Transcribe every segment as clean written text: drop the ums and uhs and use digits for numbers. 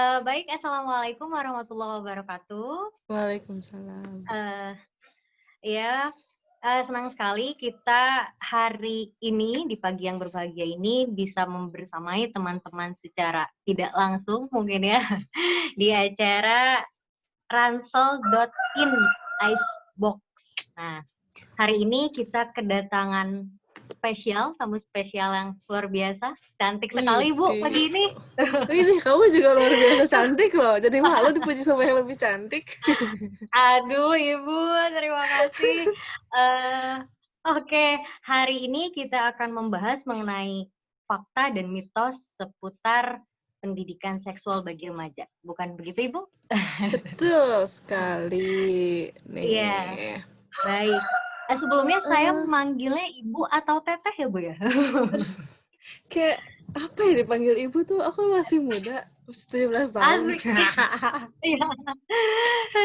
Baik, assalamualaikum warahmatullahi wabarakatuh. Waalaikumsalam. Eee, ya, senang sekali kita hari ini, di pagi yang berbahagia ini, bisa membersamai teman-teman secara tidak langsung mungkin ya, di acara Ransel.in Icebox. Nah, hari ini kita kedatangan tamu spesial yang luar biasa, cantik sekali Bu Widih. pagi ini. Widih, kamu juga luar biasa cantik loh. Jadi malu dipuji sama yang lebih cantik. Aduh Ibu, terima kasih. Oke, hari ini kita akan membahas mengenai fakta dan mitos seputar pendidikan seksual bagi remaja. Bukan begitu Ibu? Betul sekali. Iya, Nih. baik. Sebelumnya saya Eh, manggilnya Ibu atau Teteh ya Bu ya? aduh, kayak apa ya dipanggil ibu tuh? Aku masih muda, 17 tahun. Asik. Iya.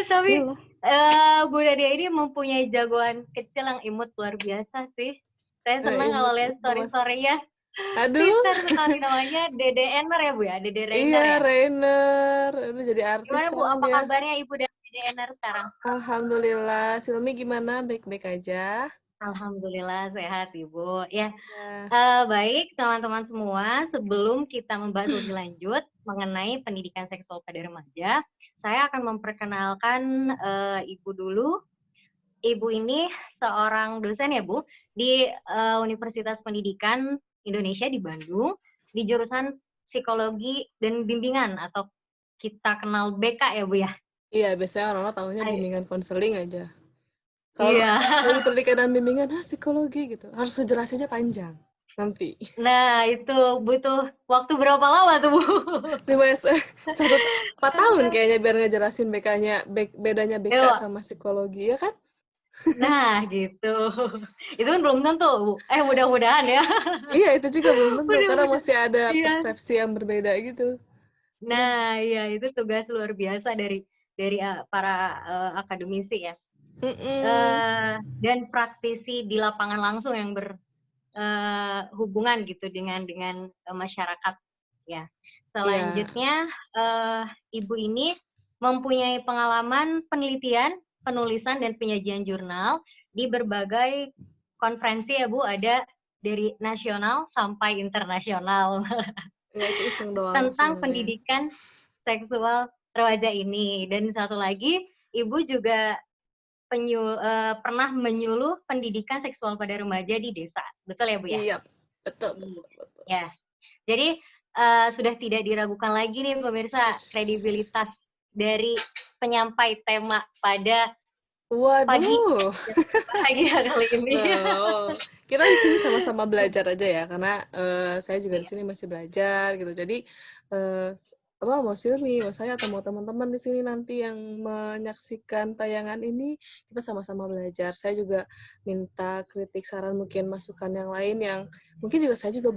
Tapi Iyalah. Bu Nadia ini mempunyai jagoan kecil yang imut luar biasa sih. Saya senang kalau Imut lihat masih. story-story-nya. Aduh, Pintar sekali namanya Dede Ener ya Bu ya? Dede iya Reiner ya? Rainer. Udah jadi artis Gimana Bu, sekarang apa dia. kabarnya Ibu dan Dede Ener sekarang? Alhamdulillah. Silmi gimana? Baik-baik aja? Alhamdulillah sehat Ibu. Ya, Ya. baik teman-teman semua, sebelum kita membahas lebih lanjut mengenai pendidikan seksual pada remaja, saya akan memperkenalkan, Ibu dulu. Ibu ini seorang dosen ya Bu, di Universitas Pendidikan Indonesia di Bandung, di jurusan Psikologi dan Bimbingan atau kita kenal BK ya Bu ya? Iya, biasanya orang-orang tahunya Ay bimbingan konseling aja. Kalau iya. lagi pendidikan dan bimbingan, psikologi gitu. Harus ngejelasinnya panjang nanti. Nah itu butuh waktu berapa lama tuh Bu? 4 tahun kayaknya biar ngejelasin BK-nya, bedanya BK Ewa, sama psikologi, ya kan? nah gitu. Itu kan belum tentu Bu, mudah-mudahan ya. Iya, itu juga belum tentu, karena Mudah-mudahan. masih ada Iya. persepsi yang berbeda gitu. Aduh. Nah iya itu tugas luar biasa dari, para, akademisi ya. Mm-mm. Dan praktisi di lapangan langsung yang hubungan gitu dengan masyarakat ya. Iya, Selanjutnya, Ibu ini mempunyai pengalaman penelitian, penulisan, dan penyajian jurnal di berbagai konferensi ya Bu, ada dari nasional sampai internasional nggak itu iseng doang tentang sebenarnya. pendidikan seksual remaja ini. Dan satu lagi, Ibu juga pernah menyuluh pendidikan seksual pada remaja di desa, betul ya Bu ya? Iya, betul, Hmm, betul, betul. ya. Jadi sudah tidak diragukan lagi nih pemirsa Ush. kredibilitas dari penyampai tema pada pagi Waduh. yang berbahagia kali ini. Oh, kita di sini sama-sama belajar aja ya, karena saya juga di Iya. sini masih belajar gitu. Jadi apa mau Silmi, mau saya atau mau teman-teman di sini nanti yang menyaksikan tayangan ini, kita sama-sama belajar. Saya juga minta kritik, saran, mungkin masukan yang lain yang mungkin juga saya juga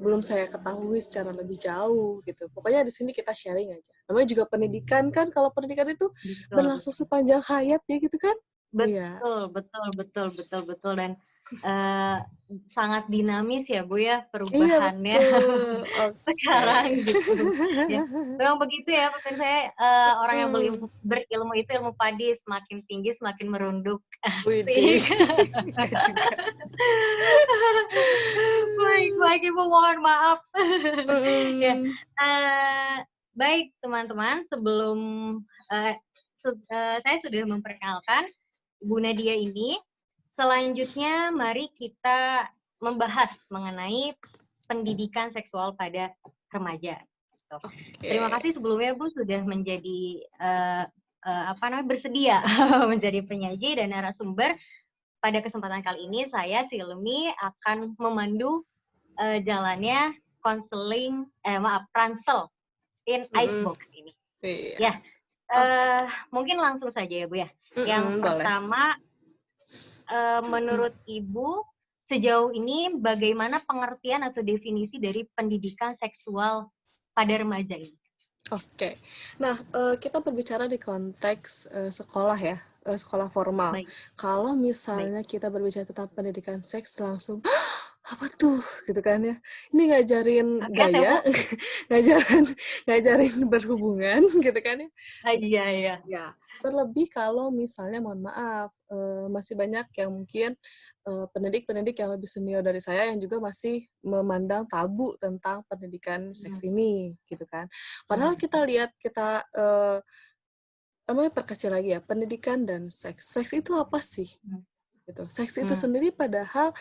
belum saya ketahui secara lebih jauh gitu. Pokoknya di sini kita sharing aja. Namanya juga pendidikan kan, kalau pendidikan itu Betul, berlangsung sepanjang hayat ya gitu kan? Iya. betul, betul, betul, betul, betul, dan eee, sangat dinamis ya Bu ya Iya perubahannya betul, oke. sekarang gitu ya. Memang begitu ya pemirsa ya, orang yang Mhm, berilmu itu ilmu padi semakin tinggi semakin merunduk. widih, Asik. enggak juga. Baik baik Ibu, mohon maaf. Ya, Mhm, eee, baik teman-teman sebelum, eee, saya sudah memperkenalkan Bu Nadia ini, selanjutnya mari kita membahas mengenai pendidikan seksual pada remaja, gitu. Terima oke. kasih sebelumnya Bu sudah menjadi, eee eee, apa namanya, bersedia menjadi penyaji dan narasumber. Pada kesempatan kali ini saya, Silmi, akan memandu, jalannya ransel in Mhm, Icebox ini. iya, Ya, oke. mungkin langsung saja ya, Bu, ya. Yang Mhm, boleh. pertama, menurut Ibu, sejauh ini bagaimana pengertian atau definisi dari pendidikan seksual pada remaja ini? Oke. Nah, kita berbicara di konteks, sekolah ya, sekolah formal. Baik Kalau baik. misalnya kita berbicara tentang pendidikan seks langsung apa tuh gitu kan ya. Ini ngajarin Podcast ya, Bu? gaya, ngajarin ngajarin berhubungan gitu kan ya. Ah, iya iya. Ya, terlebih kalau misalnya mohon maaf, masih banyak yang mungkin, pendidik-pendidik yang lebih senior dari saya yang juga masih memandang tabu tentang pendidikan Mhm seks ini, gitu kan. Padahal mhm kita lihat kita, namanya perkecil lagi ya, pendidikan dan seks. Seks itu apa sih? mhm Gitu. Seks itu mhm sendiri padahal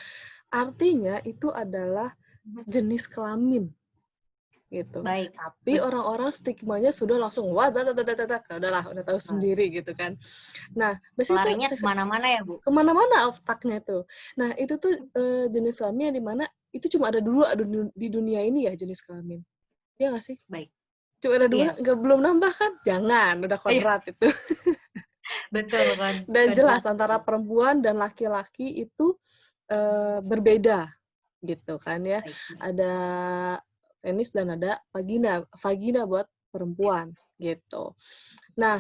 artinya itu adalah mhm. jenis kelamin. Gitu. Baik, Tapi betul. orang-orang stigmanya sudah langsung, wah, udahlah, udah tahu sendiri gitu kan. Nah, biasanya tuh Larinya seks kemana-mana ya, Bu? kemana-mana otaknya tuh. Nah, itu tuh jenis kelamin yang dimana itu cuma ada dua di dunia ini ya jenis kelamin. Iya nggak sih? Baik. Cuma ada dua, Iya. nggak belum nambah kan? Jangan, udah Iya, kodrat itu. betul kan, Dan kodrat, jelas antara betul. perempuan dan laki-laki itu berbeda gitu kan ya. Baik baik. Ada penis dan ada vagina, vagina buat perempuan gitu. Nah,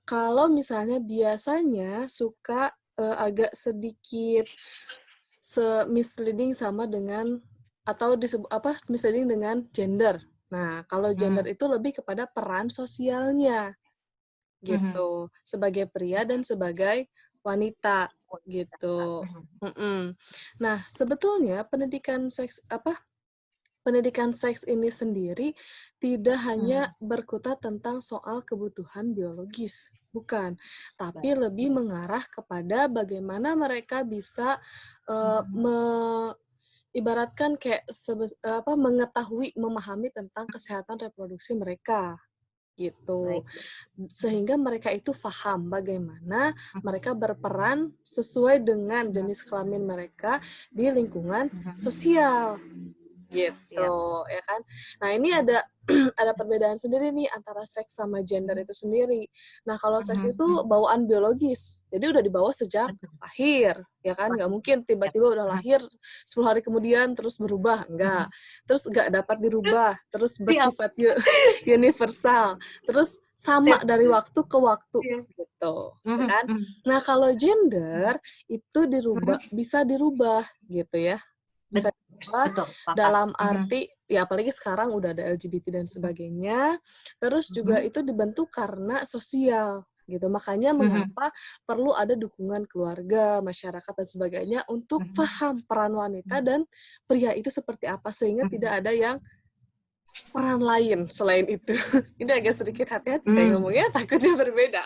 kalau misalnya biasanya suka, agak sedikit misleading sama dengan atau misleading dengan gender. Nah, kalau gender Mhm itu lebih kepada peran sosialnya mhm gitu, sebagai pria dan sebagai wanita gitu. mhm Mhm. Nah, sebetulnya pendidikan seks ini sendiri tidak hanya mhm. berkutat tentang soal kebutuhan biologis, bukan, tapi Baik. lebih mengarah kepada bagaimana mereka bisa, eee, Mhm me ibaratkan kayak mengetahui, memahami tentang kesehatan reproduksi mereka, gitu. baik baik. Mhm Sehingga mereka itu paham bagaimana mhm mereka berperan sesuai dengan mhm jenis kelamin mereka di lingkungan mhm. sosial. Gitu, Siap. ya kan. Nah, ini ada ada perbedaan sendiri nih antara seks sama gender Mhm itu sendiri. Nah, kalau seks mhm itu mhm. bawaan biologis, jadi udah dibawa sejak Betul. lahir, ya kan. Nggak Baik. mungkin Siap. tiba-tiba udah Mhm lahir 10 hari kemudian terus berubah, enggak. mhm. Terus nggak dapat dirubah, terus Siap bersifat universal, terus sama siap dari waktu ke waktu, siap. gitu, ya Mhm kan. mhm Nah, kalau mhm gender itu mhm. bisa dirubah, gitu ya. Bet Bisa dirubah betul, sepakat. dalam Mhm arti ya apalagi sekarang udah ada LGBT dan mhm sebagainya, terus juga mhm itu dibentuk karena sosial, gitu. Makanya mhm mengapa perlu ada dukungan keluarga, masyarakat, dan sebagainya untuk mhm paham peran wanita mhm dan pria itu seperti apa, sehingga mhm. tidak ada yang peran lain selain itu. Ini agak sedikit hati-hati saya Mmm. ngomongnya, takutnya berbeda.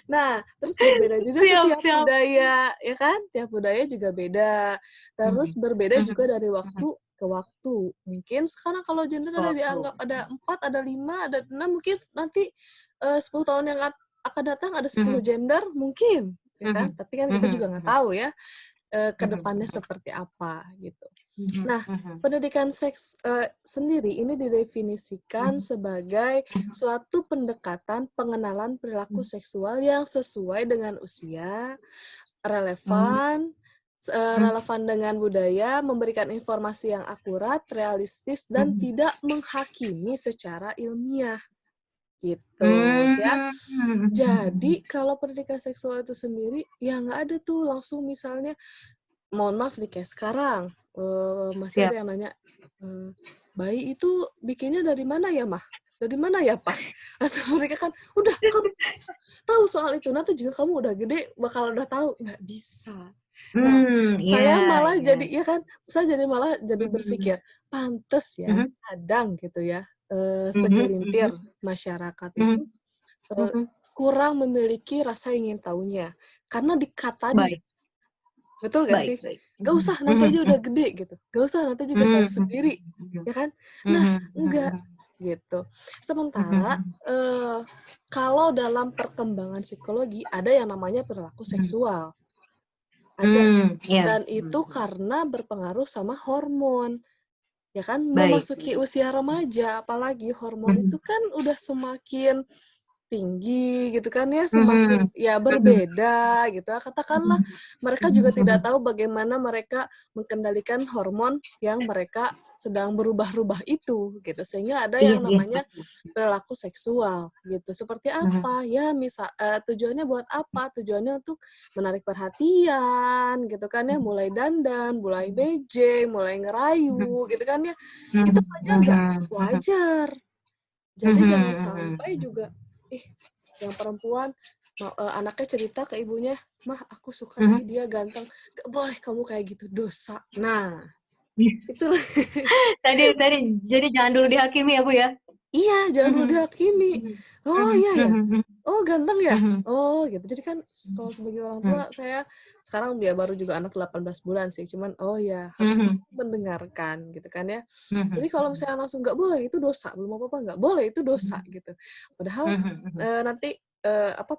Nah, terus berbeda juga Siap setiap siap. budaya, ya kan? Tiap budaya juga beda. Terus Mhm berbeda juga mhm dari mhm. waktu ke waktu. Mungkin sekarang kalau gender ada Waktu. dianggap ada 4, ada 5, ada 6, mungkin nanti 10 tahun yang akan datang ada 10 Mhm gender, mungkin, ya kan? mhm Tapi kan kita mhm juga nggak mhm tahu ya, ke mhm depannya mhm seperti apa, gitu. mhm Nah, mhm pendidikan seks, sendiri ini didefinisikan mhm sebagai mhm suatu pendekatan pengenalan perilaku mhm. seksual yang sesuai dengan usia, Mmm, relevan, mhm relevan dengan budaya, memberikan informasi yang akurat, realistis, dan mhm. tidak menghakimi secara ilmiah, gitu, ya. Mmm, mhm mhm Jadi, kalau pendidikan seksual itu sendiri, ya nggak ada tuh langsung misalnya mohon maaf nih kayak sekarang, masih siap. ada yang nanya, eee, "Bayi itu bikinnya dari mana ya, Mah? Dari mana ya, Pah?" Langsung mereka kan, "Udah kamu tahu soal itu, nanti juga kamu udah gede bakal udah tahu." Nggak bisa. Nah, Iya saya malah iya. jadi ya kan, saya jadi malah jadi Mhm berpikir, pantes ya mhm kadang gitu ya, mhm segelintir mhm masyarakat itu, mhm eee, mhm. kurang memiliki rasa ingin tahunya, karena tadi. Baik Betul nggak baik sih? baik. "Nggak Mhm usah, nanti mhm aja mhm udah gede," gitu. "Nggak usah, nanti juga tahu mhm sendiri," mhm ya kan? Nah, mhm enggak, mhm gitu. Sementara, mhm kalau dalam perkembangan psikologi ada yang namanya perilaku mhm. seksual, ada. Mmm, iya Dan betul itu betul. karena berpengaruh sama hormon, ya kan? Baik Memasuki baik. usia remaja, apalagi hormon itu Mhm kan udah semakin tinggi gitu kan ya, semakin Mhm. ya Mhm. berbeda gitu ya. Katakanlah mereka juga tidak tahu bagaimana mereka mengendalikan hormon yang mereka sedang berubah-ubah itu gitu. Sehingga ada Iya yang iya, namanya betul. perilaku seksual gitu. Seperti Mhm. apa? Ya tujuannya buat apa? Tujuannya untuk menarik perhatian gitu kan ya, mulai dandan, mulai Mhm. BJ, mulai ngerayu gitu kan ya. Itu Mhm wajar nggak? mhm mhm. Wajar. Jadi Mhm jangan mhm sampai mhm. juga, ih, yang perempuan anaknya cerita ke ibunya, "Mah, aku suka nih, Mhm. dia ganteng." "Nggak boleh kamu kayak gitu, dosa." Nah, Iya. itulah. Tadi tadi jadi jangan dulu dihakimi ya, Bu, ya? Iya, jangan Mhm. dulu dihakimi. Mhm. "Oh, Mhm iya ya? mhm Oh, ganteng ya? mhm. Oh," gitu. Jadi kan kalau Mhm. sebagai orang tua, Mhm. saya sekarang dia baru juga anak 18 bulan sih, cuman, oh ya, harus Mhm. mendengarkan gitu kan ya. Mhm Jadi kalau mhm. misalnya langsung, "Nggak boleh, itu dosa." Belum apa-apa, "Nggak boleh, itu dosa." Mhm. Gitu. Padahal, Mhm mhm. nanti,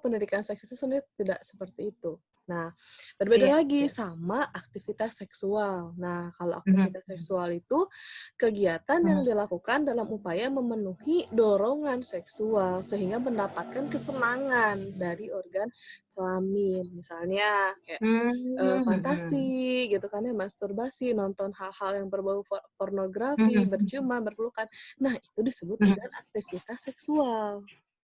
pendidikan seks itu sebenarnya tidak seperti itu. Nah, berbeda Iya lagi iya. sama aktivitas seksual. Nah, kalau Mhm aktivitas mhm. seksual itu kegiatan yang Mhm. dilakukan dalam upaya memenuhi dorongan seksual sehingga mendapatkan kesenangan dari organ kelamin. Misalnya kayak Mmm, mhm. fantasi gitu kan ya, masturbasi, nonton hal-hal yang berbau Mhm pornografi, mhm. berciuman, berpelukan. Nah, itu disebut dengan Mhm. aktivitas seksual,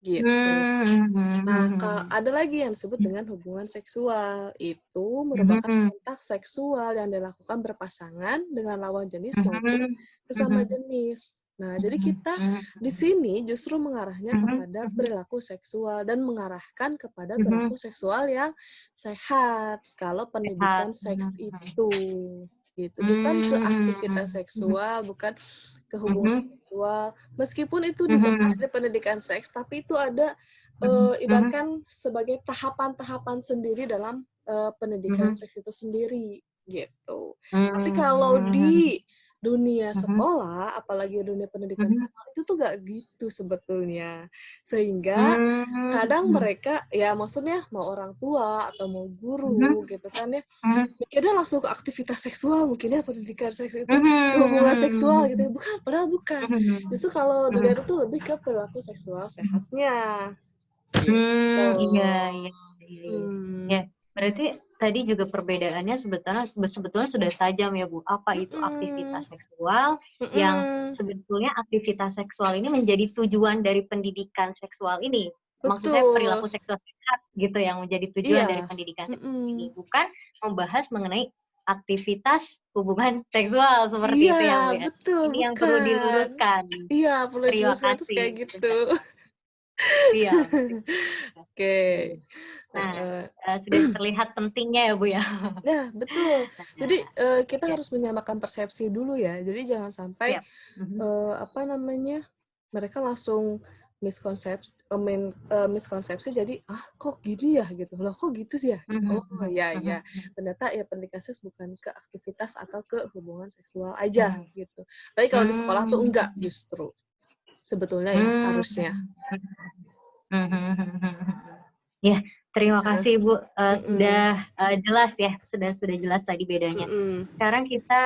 gitu. Mmm, mhm Nah, mhm. ada lagi yang disebut dengan hubungan seksual. Itu merupakan Mhm. kontak seksual yang dilakukan berpasangan dengan lawan jenis maupun Mhm. sesama Mhm. jenis. Nah, jadi Mhm. kita Mhm di mhm. sini justru mengarahnya Mhm kepada mhm. perilaku seksual dan mengarahkan kepada Mhm. perilaku seksual yang sehat kalau Sehat. pendidikan Mhm seks mhm. itu. Gitu, bukan ke Mmm, aktivitas mhm. seksual, bukan ke hubungan Mhm. seksual. Meskipun itu dibahas Mhm. di pendidikan seks, tapi itu ada Mhm. Mhm. ibaratkan sebagai tahapan-tahapan sendiri dalam, pendidikan Mhm. seks itu sendiri, gitu. Tapi kalau Mmm, di dunia mhm. sekolah, apalagi dunia pendidikan Mhm. formal, itu tuh nggak gitu sebetulnya. Sehingga Mmm, kadang mhm. mereka ya maksudnya mau orang tua atau mau Mhm. guru gitu kan ya, Mhm. mikirnya langsung ke aktivitas seksual, mungkin ya pendidikan seks itu Mhm ke hubungan seksual gitu ya, mhm. bukan, padahal bukan. Mhm. Justru kalau Mhm. dilihat itu lebih ke perilaku seksual Mhm. sehatnya. Gitu. Mmm, iya iya iya iya. Ya, Mhm. berarti tadi juga perbedaannya sebetulnya sudah tajam ya, Bu. Apa itu Mhm. aktivitas seksual yang Mhm. sebetulnya aktivitas seksual ini menjadi tujuan dari pendidikan seksual ini. Maksud saya perilaku Betul. seksual sehat gitu yang menjadi tujuan dari Iya. pendidikan seksual ini, Mhm. bukan membahas mengenai aktivitas hubungan seksual seperti Iya, itu ya, Bu, ya. betul, Ini yang perlu bukan. diluruskan. Iya, perlu Terima diluruskan terus kayak kasih gitu. penjelasan iya, terima Oke. kasih. Nah, Heeh. sudah terlihat pentingnya ya, Bu, ya. Nah, betul. Jadi, Nah, kita ya, harus menyamakan persepsi dulu ya. Jadi jangan sampai, siap. Mhm. apa namanya, mereka langsung miskonsepsi jadi, "Ah, kok gini ya?" Gitu. "Loh, kok gitu sih ya?" Gitu. Mhm Oh, mhm iya mhm iya. mhm Ternyata ya pendidikan seks bukan ke aktivitas atau ke hubungan seksual aja, mhm. gitu. Tapi kalau di sekolah tuh Mmm, enggak justru, sebetulnya ya, mmm, harusnya. mhm mhm mhm mhm. Ya, terima Heeh. kasih, Bu, Mhm. sudah, jelas ya, sudah jelas tadi bedanya. Mhm. Sekarang kita,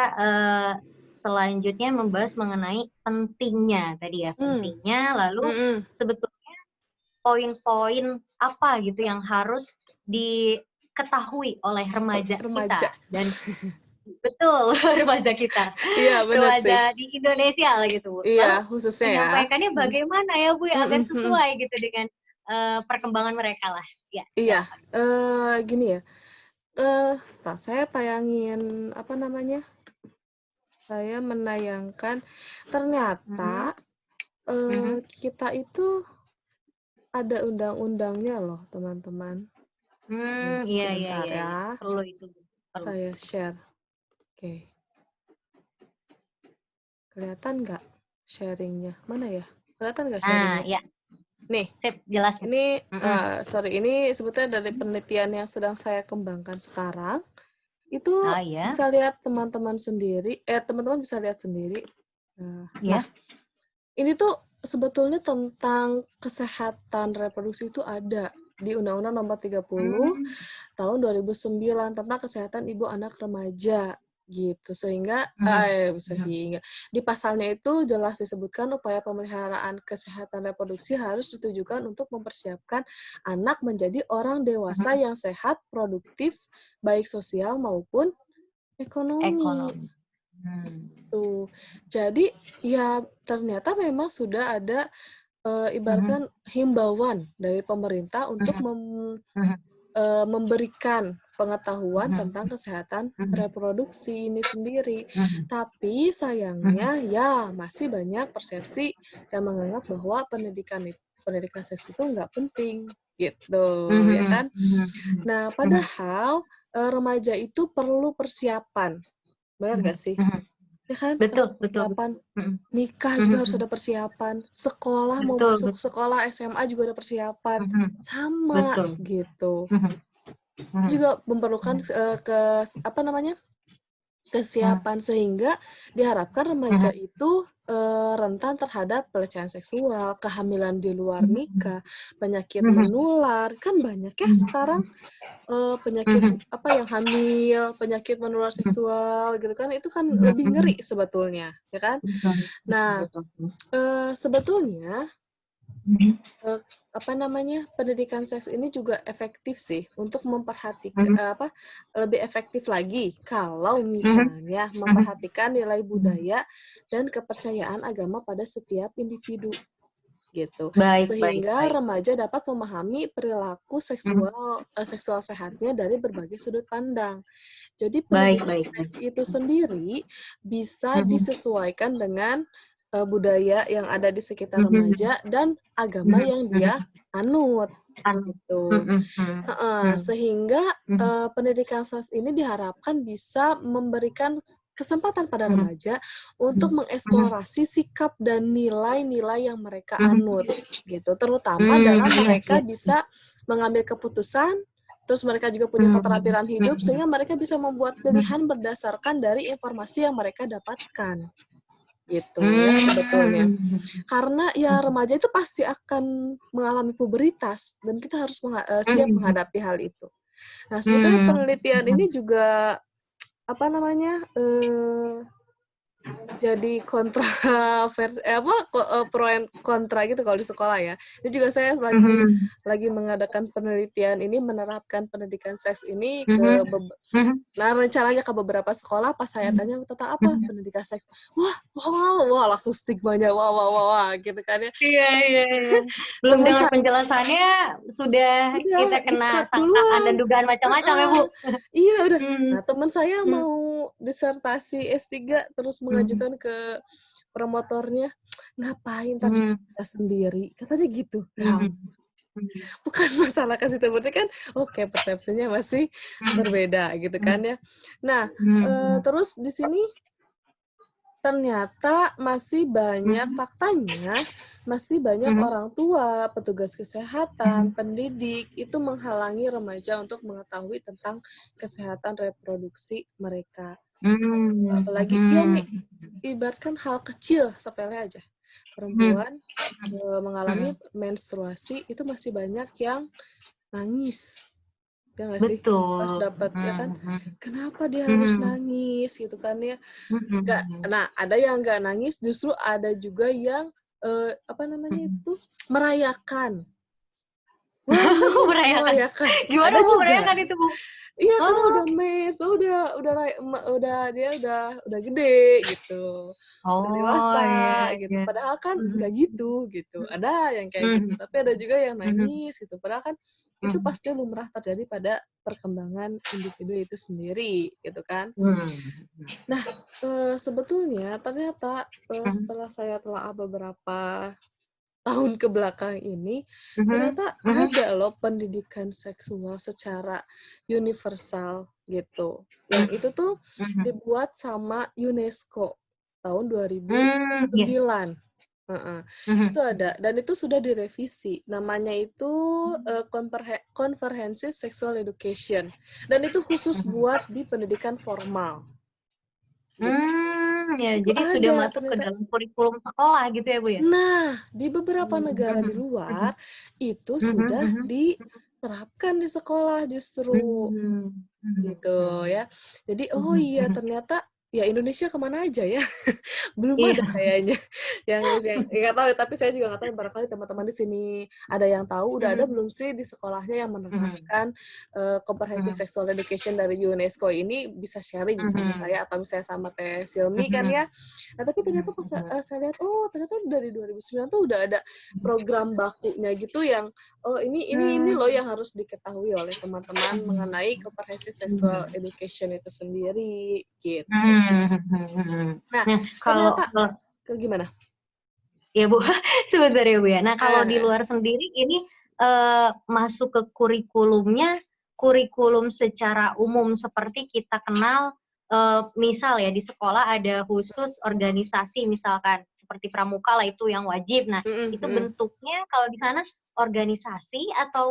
selanjutnya membahas mengenai pentingnya tadi ya, Mmm. pentingnya lalu Mhm. sebetulnya poin-poin apa gitu yang harus diketahui oleh remaja Remaja. kita dan betul, remaja kita, Iya, bener sih. remaja di Indonesia lah gitu, Bu. Iya, Lalu khususnya ya. menyampaikannya Mhm. bagaimana ya, Bu, ya, Mhm agar mhm. sesuai gitu dengan, perkembangan mereka lah. Ya, Iya, silakan. gini ya, entar saya tayangin, apa namanya, saya menayangkan Mhm ternyata, mhm. kita itu ada undang-undangnya loh, teman-teman. Nih, Iya iya sebentar iya iya, ya, perlu itu, Bu, perlu. saya share. Oke, kelihatan nggak sharing-nya? Mana ya? Kelihatan nggak Nah, sharing-nya? iya, Nih, sip, jelas, Bu. ini, Mhm. sorry, ini sebetulnya dari penelitian yang sedang saya kembangkan sekarang. Itu Oh, iya? bisa lihat teman-teman sendiri, teman-teman bisa lihat sendiri. Nah, Iya? ini tuh sebetulnya tentang kesehatan reproduksi itu ada di Undang-Undang Nomor 30 Mmm, Tahun 2009 tentang kesehatan ibu, anak, remaja. gitu. Sehingga Mhm. Mhm. sehingga di pasalnya itu jelas disebutkan upaya pemeliharaan kesehatan reproduksi harus ditujukan untuk mempersiapkan anak menjadi orang dewasa Mhm. yang sehat, produktif, baik sosial maupun ekonomi. Ekonomi. Hmm. Tuh. Jadi, ya ternyata memang sudah ada, Mhm. ibaratkan himbauan dari pemerintah untuk Mhm. Mhm. memberikan pengetahuan Mhm. tentang kesehatan Mhm. reproduksi ini sendiri. Mhm. Tapi Mhm. sayangnya ya masih banyak persepsi yang menganggap bahwa pendidikan seks itu nggak penting, gitu, ya Mhm. kan? Mhm. Nah, Mhm. padahal, remaja itu perlu persiapan, benar Mhm. nggak sih? Mhm. Ya kan? Betul Harus betul persiapan, betul. Mhm. nikah Mhm. juga harus Mhm. ada persiapan, sekolah mau Betul masuk betul. sekolah SMA juga ada persiapan, Mhm. sama Betul. gitu. Mhm. Mhm. Juga memerlukan, Mhm. apa namanya, Mhm. kesiapan sehingga diharapkan remaja Mhm. itu, rentan terhadap pelecehan seksual, kehamilan di luar Mhm. nikah, penyakit Mhm. menular, kan banyak ya sekarang, Mhm. penyakit Mhm. apa yang hamil, penyakit menular Mhm. seksual gitu kan, itu kan Mhm. lebih ngeri Mhm. sebetulnya, ya kan? Betul betul Nah, betul. sebetulnya Mhm. Eee, apa namanya, pendidikan seks ini juga efektif sih untuk Mhm. apa, lebih efektif lagi kalau Mhm. misalnya Mhm. memperhatikan nilai Mhm. budaya dan kepercayaan agama pada setiap individu, gitu. Baik baik Sehingga baik baik. remaja dapat memahami perilaku Mhm. seksual sehatnya dari berbagai sudut pandang. Jadi Baik pendidikan baik baik. seks itu sendiri bisa Mhm. disesuaikan dengan, budaya yang ada di sekitar Mhm. remaja dan agama Mhm. yang dia Mhm. anut, Anu. gitu. Mhm. Mhm. Heeh, Mhm. sehingga, Mhm. pendidikan seks ini diharapkan bisa memberikan kesempatan pada Mhm. remaja untuk Mhm. Mhm. mengeksplorasi sikap dan nilai-nilai yang mereka Mhm. anut, gitu. Terutama dalam Mmm, iya mereka iya. bisa mengambil keputusan, terus mereka juga punya Mhm. keterampilan hidup, Mhm. sehingga mereka bisa membuat Mhm. pilihan berdasarkan dari informasi yang mereka dapatkan, gitu ya sebetulnya. Mmm. Karena ya Mhm. remaja itu pasti akan mengalami pubertas dan kita harus siap Mhm. menghadapi hal itu. Nah, sebetulnya Mmm. penelitian ini Mhm. juga apa namanya, jadi apa, pro and kontra gitu kalau di sekolah ya. Ini juga saya Mhm. lagi mengadakan penelitian ini, menerapkan pendidikan seks ini Mhm. Mhm. nah rencananya ke beberapa sekolah pas saya Mhm. tanya, "Tentang apa?" Mhm. "Pendidikan seks." Wah wah wah, langsung stigmanya, wah wah wah wah, gitu kan ya. Iya iya iya. Belum Temen dengar penjelasannya, sudah kita Udah, kena di-cut sangkaan dan duluan. dugaan macam-macam ya, Bu? Heeh. Iya, udah. Mmm. Nah, temen saya Mmm. mau disertasi S3 terus Mhm. mengajukan ke promotornya, "Ngapain, entar juga Mhm. bisa sendiri," katanya gitu. Ya Mhm. ampun, Mhm. bukan masalah ke situ, berarti kan oke, persepsinya masih Mhm. berbeda gitu kan Mhm. ya. Nah, Mhm. terus di sini ternyata masih banyak Mhm. faktanya, masih banyak Mhm. orang tua, petugas kesehatan, Mhm. pendidik, itu menghalangi remaja untuk mengetahui tentang kesehatan reproduksi mereka. Mmm. Apalagi ya Mhm. ibaratkan hal kecil, sepele aja. Mhm. Perempuan, mengalami Mhm. menstruasi itu masih banyak yang nangis. Ya nggak sih? Pas Betul. dapat ya kan, Mhm. kenapa dia harus Mhm. nangis gitu kan ya. Nggak, Mhm. nah ada yang nggak nangis, justru ada juga yang, apa namanya itu Mhm. tuh, merayakan. Wah, mens, Merayakan. merayakan, Gimana, ada Bu, juga. merayakan itu, Bu? Iya, karena Oh. udah mens, oh dia udah gede gitu, udah Oh, dewasa iya gitu, iya. padahal kan Mhm. nggak gitu, gitu. Ada yang kayak gitu, Mhm. tapi ada juga yang Mhm. nangis gitu, padahal kan itu Mhm. pasti lumrah terjadi pada perkembangan individu itu sendiri, gitu kan. Mhm. Nah, sebetulnya ternyata, Mhm. setelah saya telah beberapa tahun ke belakang ini, Mhm. ternyata Mhm. ada loh pendidikan seksual secara universal gitu. Yang Mhm. itu tuh Mhm. dibuat sama UNESCO tahun Mmm, iya. 2009. Heeh, Mhm. itu ada dan itu sudah direvisi. Namanya itu, Comprehensive Sexual Education dan itu khusus Mhm. buat di pendidikan formal, gitu. Ya, Itu jadi sudah ada masuk ke ternyata. dalam kurikulum sekolah gitu ya, Bu, ya? Nah, di beberapa Mmm, negara di mhm. Mhm. luar, itu Mhm sudah mhm. diterapkan di sekolah justru. Mmm. gitu ya. Jadi, oh Mhm, iya mhm. ternyata ya Indonesia kemana aja ya? Belum ada Iya. kayaknya yang nggak tahu, tapi saya juga nggak tahu barangkali teman-teman di sini ada yang tahu, udah ada Mhm, belum sih di sekolahnya yang mhm, menerapkan, comprehensive mhm, sexual education dari UNESCO ini bisa sharing sama mhm, saya atau misalnya sama Teh Silmi kan mhm, ya. Nah, tapi ternyata mhm, pas, mhm, saya lihat, oh ternyata dari 2009 tuh udah ada program bakunya gitu yang, oh ini loh yang harus diketahui oleh teman-teman mengenai comprehensive sexual mhm, education itu sendiri, gitu. mhm, mhm. Nah, Nah, kalau ternyata gimana? ya Bu, sebentar ya Bu ya. Nah kalau di Heeh. luar sendiri ini, masuk ke kurikulumnya, kurikulum secara umum seperti kita kenal, misal ya di sekolah ada khusus organisasi misalkan, seperti pramuka lah itu yang wajib. Nah Mhm itu mhm. bentuknya kalau di sana organisasi atau,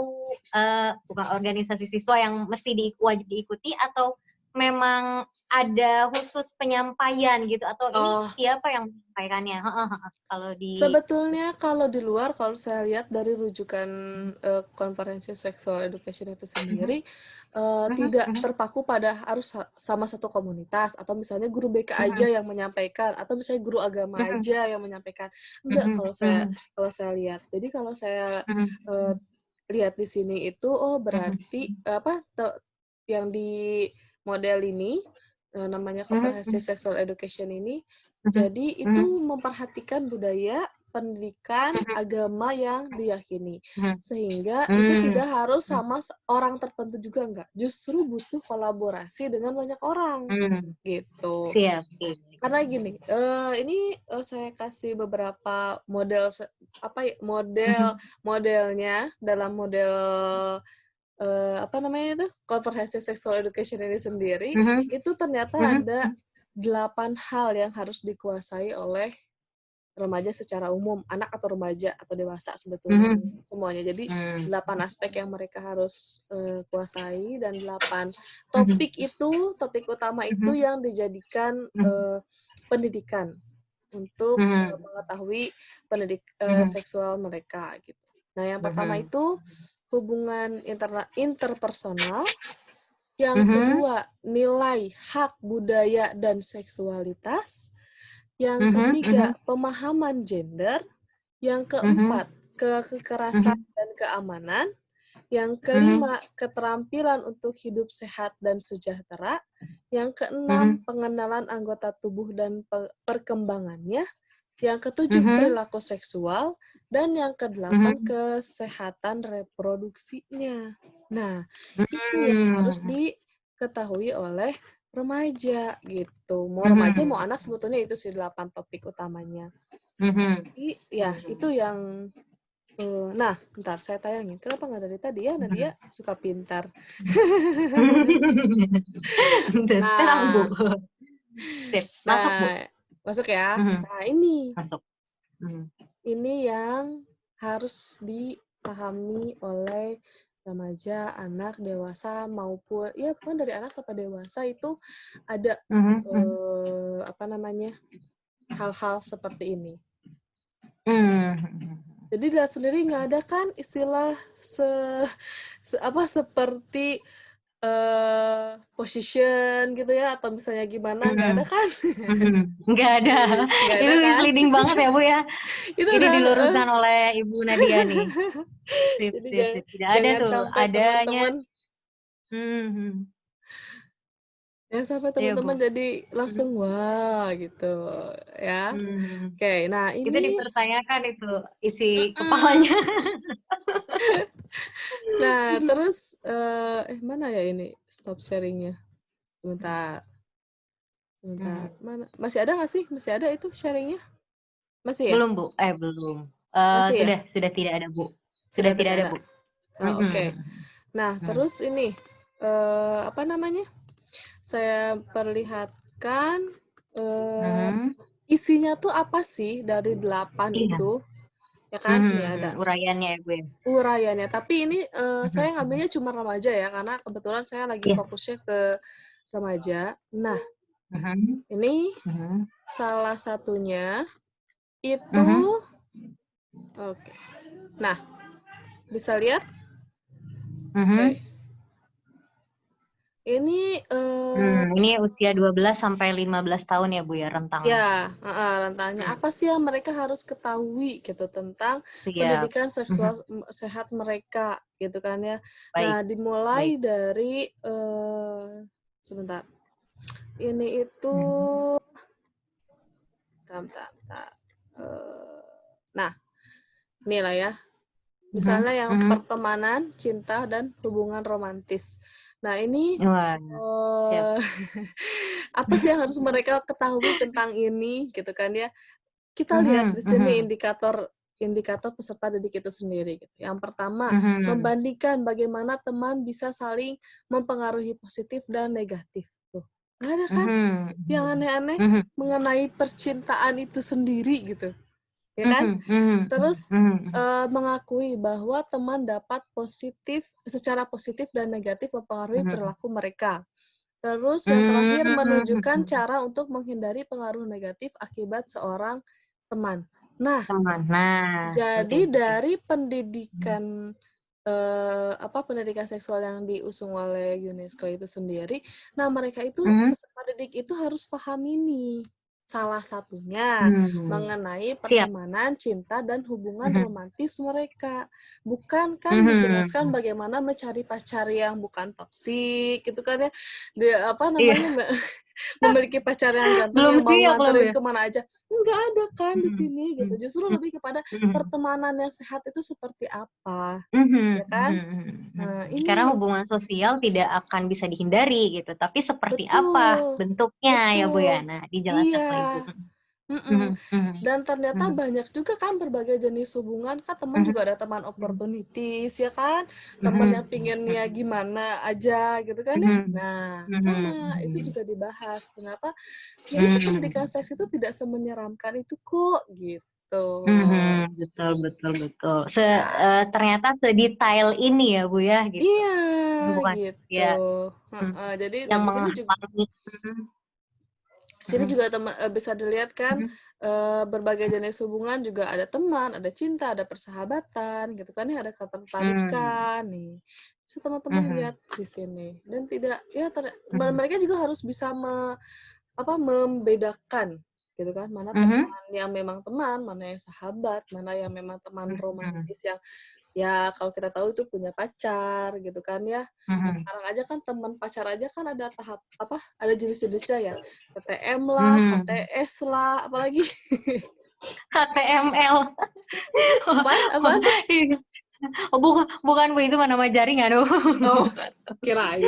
bukan organisasi siswa yang mesti wajib diikuti atau memang ada khusus penyampaian gitu atau ini Oh, siapa yang menyampaikannya? Heeh heeh, kalau di sebetulnya kalau di luar, kalau saya lihat dari rujukan, comprehensive sexual education itu mhm, sendiri, mhm, tidak mhm, terpaku pada harus sama satu komunitas atau misalnya guru BK aja mhm, yang menyampaikan atau misalnya guru agama mhm, aja yang menyampaikan. Enggak, mhm, mhm, kalau saya lihat. Jadi kalau saya, eee, mhm, lihat di sini itu, oh mhm, berarti, apa, yang di model ini, namanya mhm, comprehensive mhm, sexual education ini, mhm, jadi itu mhm, memperhatikan budaya, pendidikan, mhm, agama yang diyakini. mhm, Sehingga itu mmm, tidak harus mhm, sama orang tertentu juga enggak, justru butuh kolaborasi dengan banyak orang, mhm, gitu. siap, oke. Karena gini, ini, saya kasih beberapa model apa ya, Mhm, modelnya dalam model, apa namanya itu, comprehensive sexual education ini sendiri, mhm, itu ternyata mhm, ada 8 hal yang harus dikuasai oleh remaja secara umum, anak atau remaja atau dewasa sebetulnya mhm, semuanya. Jadi mmm, 8 aspek yang mereka harus, kuasai dan 8 mhm, topik utama itu mhm, yang dijadikan, mhm, pendidikan untuk, mhm, mengetahui mhm, seksual mereka gitu. Nah, yang pertama mhm, itu hubungan interpersonal, yang mhm, kedua nilai hak budaya dan seksualitas, yang mhm, ketiga mhm, pemahaman gender, yang mhm, keempat kekerasan mhm, dan keamanan, yang mhm, kelima keterampilan untuk hidup sehat dan sejahtera, yang keenam mhm, pengenalan anggota tubuh dan perkembangannya, yang ketujuh mhm, perilaku seksual, dan yang kedelapan mhm, kesehatan reproduksinya. Nah, itu yang harus mmm, diketahui oleh remaja gitu. Mau remaja mau mhm, anak sebetulnya itu sih 8 topik utamanya. mhm, Ya itu mmm, yang, nah bentar saya tayangin. Kenapa nggak dari tadi ya? Nadia mhm. suka pintar. Betul, tenang Bu. Nah Sip, masuk Bu. nah masuk ya. Mhm, Nah ini masuk. Mhm, yang harus dipahami oleh remaja, anak, dewasa maupun ya pokoknya dari anak sampai dewasa itu ada, mhm, mhm. apa namanya, hal-hal seperti ini. Mmm, mhm, Jadi dilihat sendiri nggak ada kan istilah apa, seperti, position gitu ya atau misalnya gimana, nggak ada mhm, kan? mhm. Nggak ada. Nggak Itu ada kan? misleading banget ya, Bu, ya. Itu Ini udah diluruskan oleh Ibu Nadia nih. Sip, jadi sip, sip. Tidak ada jangan tuh, sampai adanya teman-teman mhm, jangan sampai iya, teman-teman Bu. jadi Mhm, langsung, "Wah," gitu ya. mhm. Oke, nah Itu ini dipertanyakan itu isi mhm. kepalanya. Nah terus, mana ya ini stop sharing-nya? Sebentar sebentar, Mhm. mana masih ada nggak sih? Masih ada itu sharing-nya? Masih ya? Belum, Bu. Belum. Masih ya? Sudah tidak ada, Bu. Sudah Sudah tidak tidak ada, ada? Bu. Oh, oke. Mhm, Nah, mhm, terus ini, apa namanya, saya perlihatkan, eee, mhm. isinya tuh apa sih dari 8 Iya. itu, ya kan? Mhm, Nih mhm. ada Uraiannya ya, Bu, ya? uraiannya, tapi ini, Mhm, saya mhm. ngambilnya cuma remaja ya, karena kebetulan saya lagi Iya. fokusnya ke remaja. Nah, Mhm, ini mhm, salah satunya itu mhm. oke. Nah, bisa lihat? Mhm. Oke. Ini, Ini usia 12 sampai 15 tahun ya, Bu, ya, rentangnya? ya, heeh, rentangnya Mhm, apa sih yang mereka harus ketahui gitu tentang siap. pendidikan Mhm, seksual sehat mereka gitu kan ya. baik Nah, baik. dimulai dari, sebentar, ini itu Mhm, bentar bentar, nah, inilah ya, mhm misalnya yang mhm. pertemanan, cinta, dan hubungan romantis. Nah, ini, Wah, siap. eee, apa sih yang harus mereka ketahui tentang ini gitu kan ya. Kita lihat Mhm di sini mhm indikator indikator peserta didik itu sendiri gitu. Yang pertama, mhm membandingkan bagaimana teman bisa saling mempengaruhi positif dan negatif. Tuh, nggak ada kan mhm yang mhm aneh-aneh mhm mengenai percintaan itu sendiri gitu, ya kan? mhm mhm Terus, mhm mhm mengakui bahwa teman dapat secara positif dan negatif mempengaruhi mhm. perilaku mereka. Terus yang terakhir, menunjukkan Mhm. cara untuk menghindari pengaruh negatif akibat seorang teman. Nah, Teman. Nah, penting jadi penting. dari Mhm pendidikan, pendidikan seksual yang diusung oleh UNESCO itu sendiri, nah mereka itu, mhm. peserta didik itu harus paham ini. Salah satunya Mmm, mengenai siap. pertemanan, cinta, dan hubungan Mhm romantis mereka. Bukan kan dijelaskan mhm. bagaimana mencari pacar yang bukan toksik gitu kan ya, apa namanya, Iya, memiliki pacar yang ganteng belum yang mau siap loh, Bu, nganterin ya? ke mana aja, nggak ada kan di Mhm sini gitu. mhm Justru mhm lebih kepada mhm. pertemanan yang sehat itu seperti apa, Mhm ya kan? mhm mhm. Nah Karena ini hubungan sosial tidak akan bisa dihindari gitu, tapi seperti apa betul bentuknya ya, Bu, ya? betul, Nah, dijelaskan oleh Ibu. iya, Mhm mhm. mhm Dan ternyata mhm banyak juga kan berbagai jenis hubungan, kan teman mhm juga ada teman mhm opportunities ya kan, teman yang mhm pinginnya mhm gimana aja gitu kan ya. mhm Nah, mhm sama, itu mhm juga dibahas, ternyata ya itu pendidikan mhm. seks itu tidak semenyeramkan itu kok, gitu. Mhm, betul betul betul. Ya, Ternyata sedetail ini ya, Bu, ya, gitu. iya, Bukan gitu, ya, mhm, heeh. Jadi yang di sini juga menghalangi mhm mhm bisa dilihat kan, mhm berbagai jenis hubungan juga ada teman, ada cinta, ada persahabatan gitu kan ya, ada mhm ketertarikan nih. Bisa teman-teman lihat mhm di sini dan tidak ya mhm mereka juga harus bisa membedakan gitu kan, mana mhm teman yang memang teman, mana yang sahabat, mana yang memang teman mhm romantis yang ya kalau kita tahu itu punya pacar gitu kan ya. mhm Sekarang aja kan teman pacar aja kan ada tahap apa, ada jenis-jenisnya ya, TTM lah, mhm. HTS lah, apalagi HTML. apaan apaan tuh? Oh, bukan bukan, Bu, itu mah nama jaringan, Bu. Oh, kirain.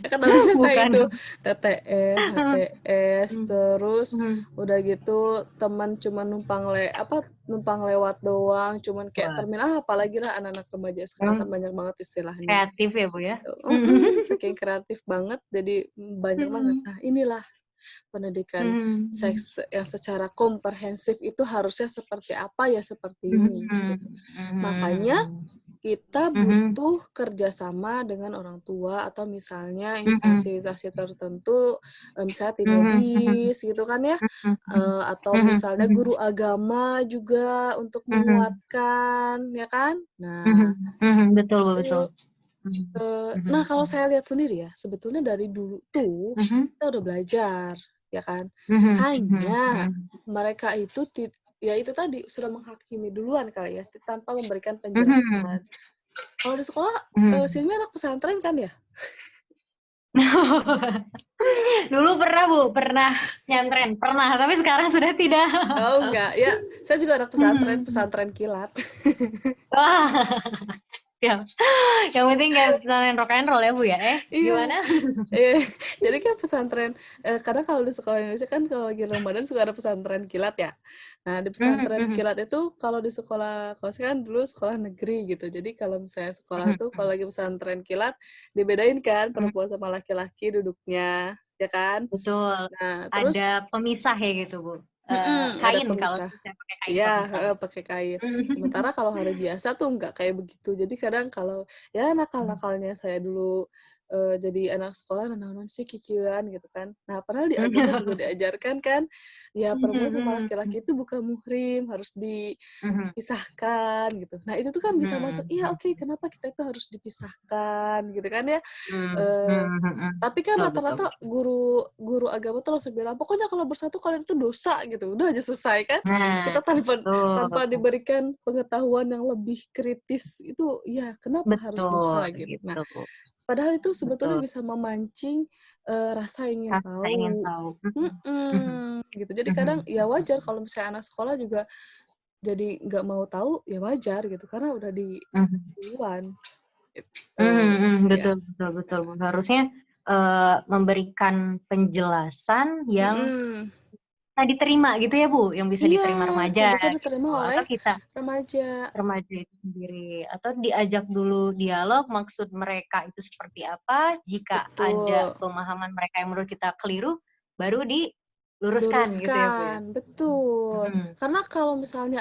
Ya kan namanya saya Bukan. itu TTM, HTS, Mhm terus mhm. udah gitu teman cuma numpang lewat doang, cuman kayak Wah, terminal apalagi lah anak-anak remaja sekarang kan emang banyak banget istilahnya. kreatif ya, Bu, ya? Saking kreatif banget jadi banyak banget. Mhm Nah, inilah pendidikan mhm seks yang secara komprehensif itu harusnya seperti apa, ya seperti ini, mhm gitu. Makanya mhm kita mhm butuh kerjasama dengan orang tua atau misalnya mhm instansi-instansi tertentu, misalnya tim mhm mhm medis gitu kan ya, mhm mhm atau mhm misalnya mhm guru agama juga untuk mhm menguatkan, ya kan? mhm Nah, mhm, betul, Bu, betul. itu Mhm nah mhm kalau saya lihat sendiri ya, sebetulnya dari dulu tuh mhm kita udah belajar, ya kan. mhm mhm Hanya mhm mereka itu ya itu tadi, sudah menghakimi duluan kali ya, tanpa memberikan mhm penjelasan. Kalau di sekolah, mhm. Silmi anak pesantren kan ya? Dulu pernah, Bu, pernah nyantren, pernah, tapi sekarang sudah tidak. Oh enggak, ya saya juga anak pesantren, Mhm. pesantren kilat. Wah, siap. Yang penting nggak pesantren rock and roll ya, Bu, ya? Iya. Gimana? Jadi kan pesantren, kadang kalau di sekolah Indonesia kan kalau lagi Ramadan suka ada pesantren kilat ya. Nah, di Mhm pesantren mhm kilat itu kalau saya kan dulu sekolah negeri gitu. Jadi kalau misalnya sekolah mhm tuh kalau mhm lagi pesantren kilat dibedain kan mhm. perempuan sama laki-laki duduknya, ya kan? Betul, Nah, terus ada pemisah ya gitu, Bu? ada Kain kalau pemisah. saya pakai kain Iya, pemisah. heeh, pakai kain. Sementara kalau hari biasa tuh nggak kayak begitu. Jadi kadang kalau ya nakal-nakalnya saya dulu, jadi anak sekolah naon sih kikieuan gitu kan. Nah, padahal di agama juga diajarkan kan, ya perempuan sama Mhm, laki-laki itu bukan muhrim, harus mhm, dipisahkan gitu. Nah, itu tuh kan bisa masuk, mhm, iya oke, mhm, kenapa kita itu harus dipisahkan gitu kan ya. mhm, Eee, mhm, mhm. tapi kan Betul betul rata-rata betul. guru guru agama tuh langsung bilang, "Pokoknya kalau bersatu kalian itu dosa," gitu. Udah aja selesai kan. Nah, Kita tanpa tanpa betul, diberikan pengetahuan yang lebih kritis itu, ya kenapa harus betul dosa gitu. Nah, gitu, padahal itu sebetulnya betul. bisa memancing, rasa ingin Rasa ingin tahu. tahu. Mhm, mhm, Gitu. Jadi mhm, kadang ya mhm. wajar kalau misalnya anak sekolah juga jadi nggak mau tahu, ya wajar gitu, karena udah di Mhm. duluan, gitu. Mhm, mhm, Ya. betul betul betul. Harusnya, memberikan penjelasan yang Mhm. bisa diterima gitu ya, Bu, yang bisa Iya, diterima yang remaja bisa gitu, diterima oleh atau kita remaja. remaja itu sendiri, atau diajak dulu dialog maksud mereka itu seperti apa, jika ada Betul. pemahaman mereka yang menurut kita keliru, baru diluruskan gitu ya, Bu, ya? Luruskan, betul. Mhm, Karena kalau misalnya,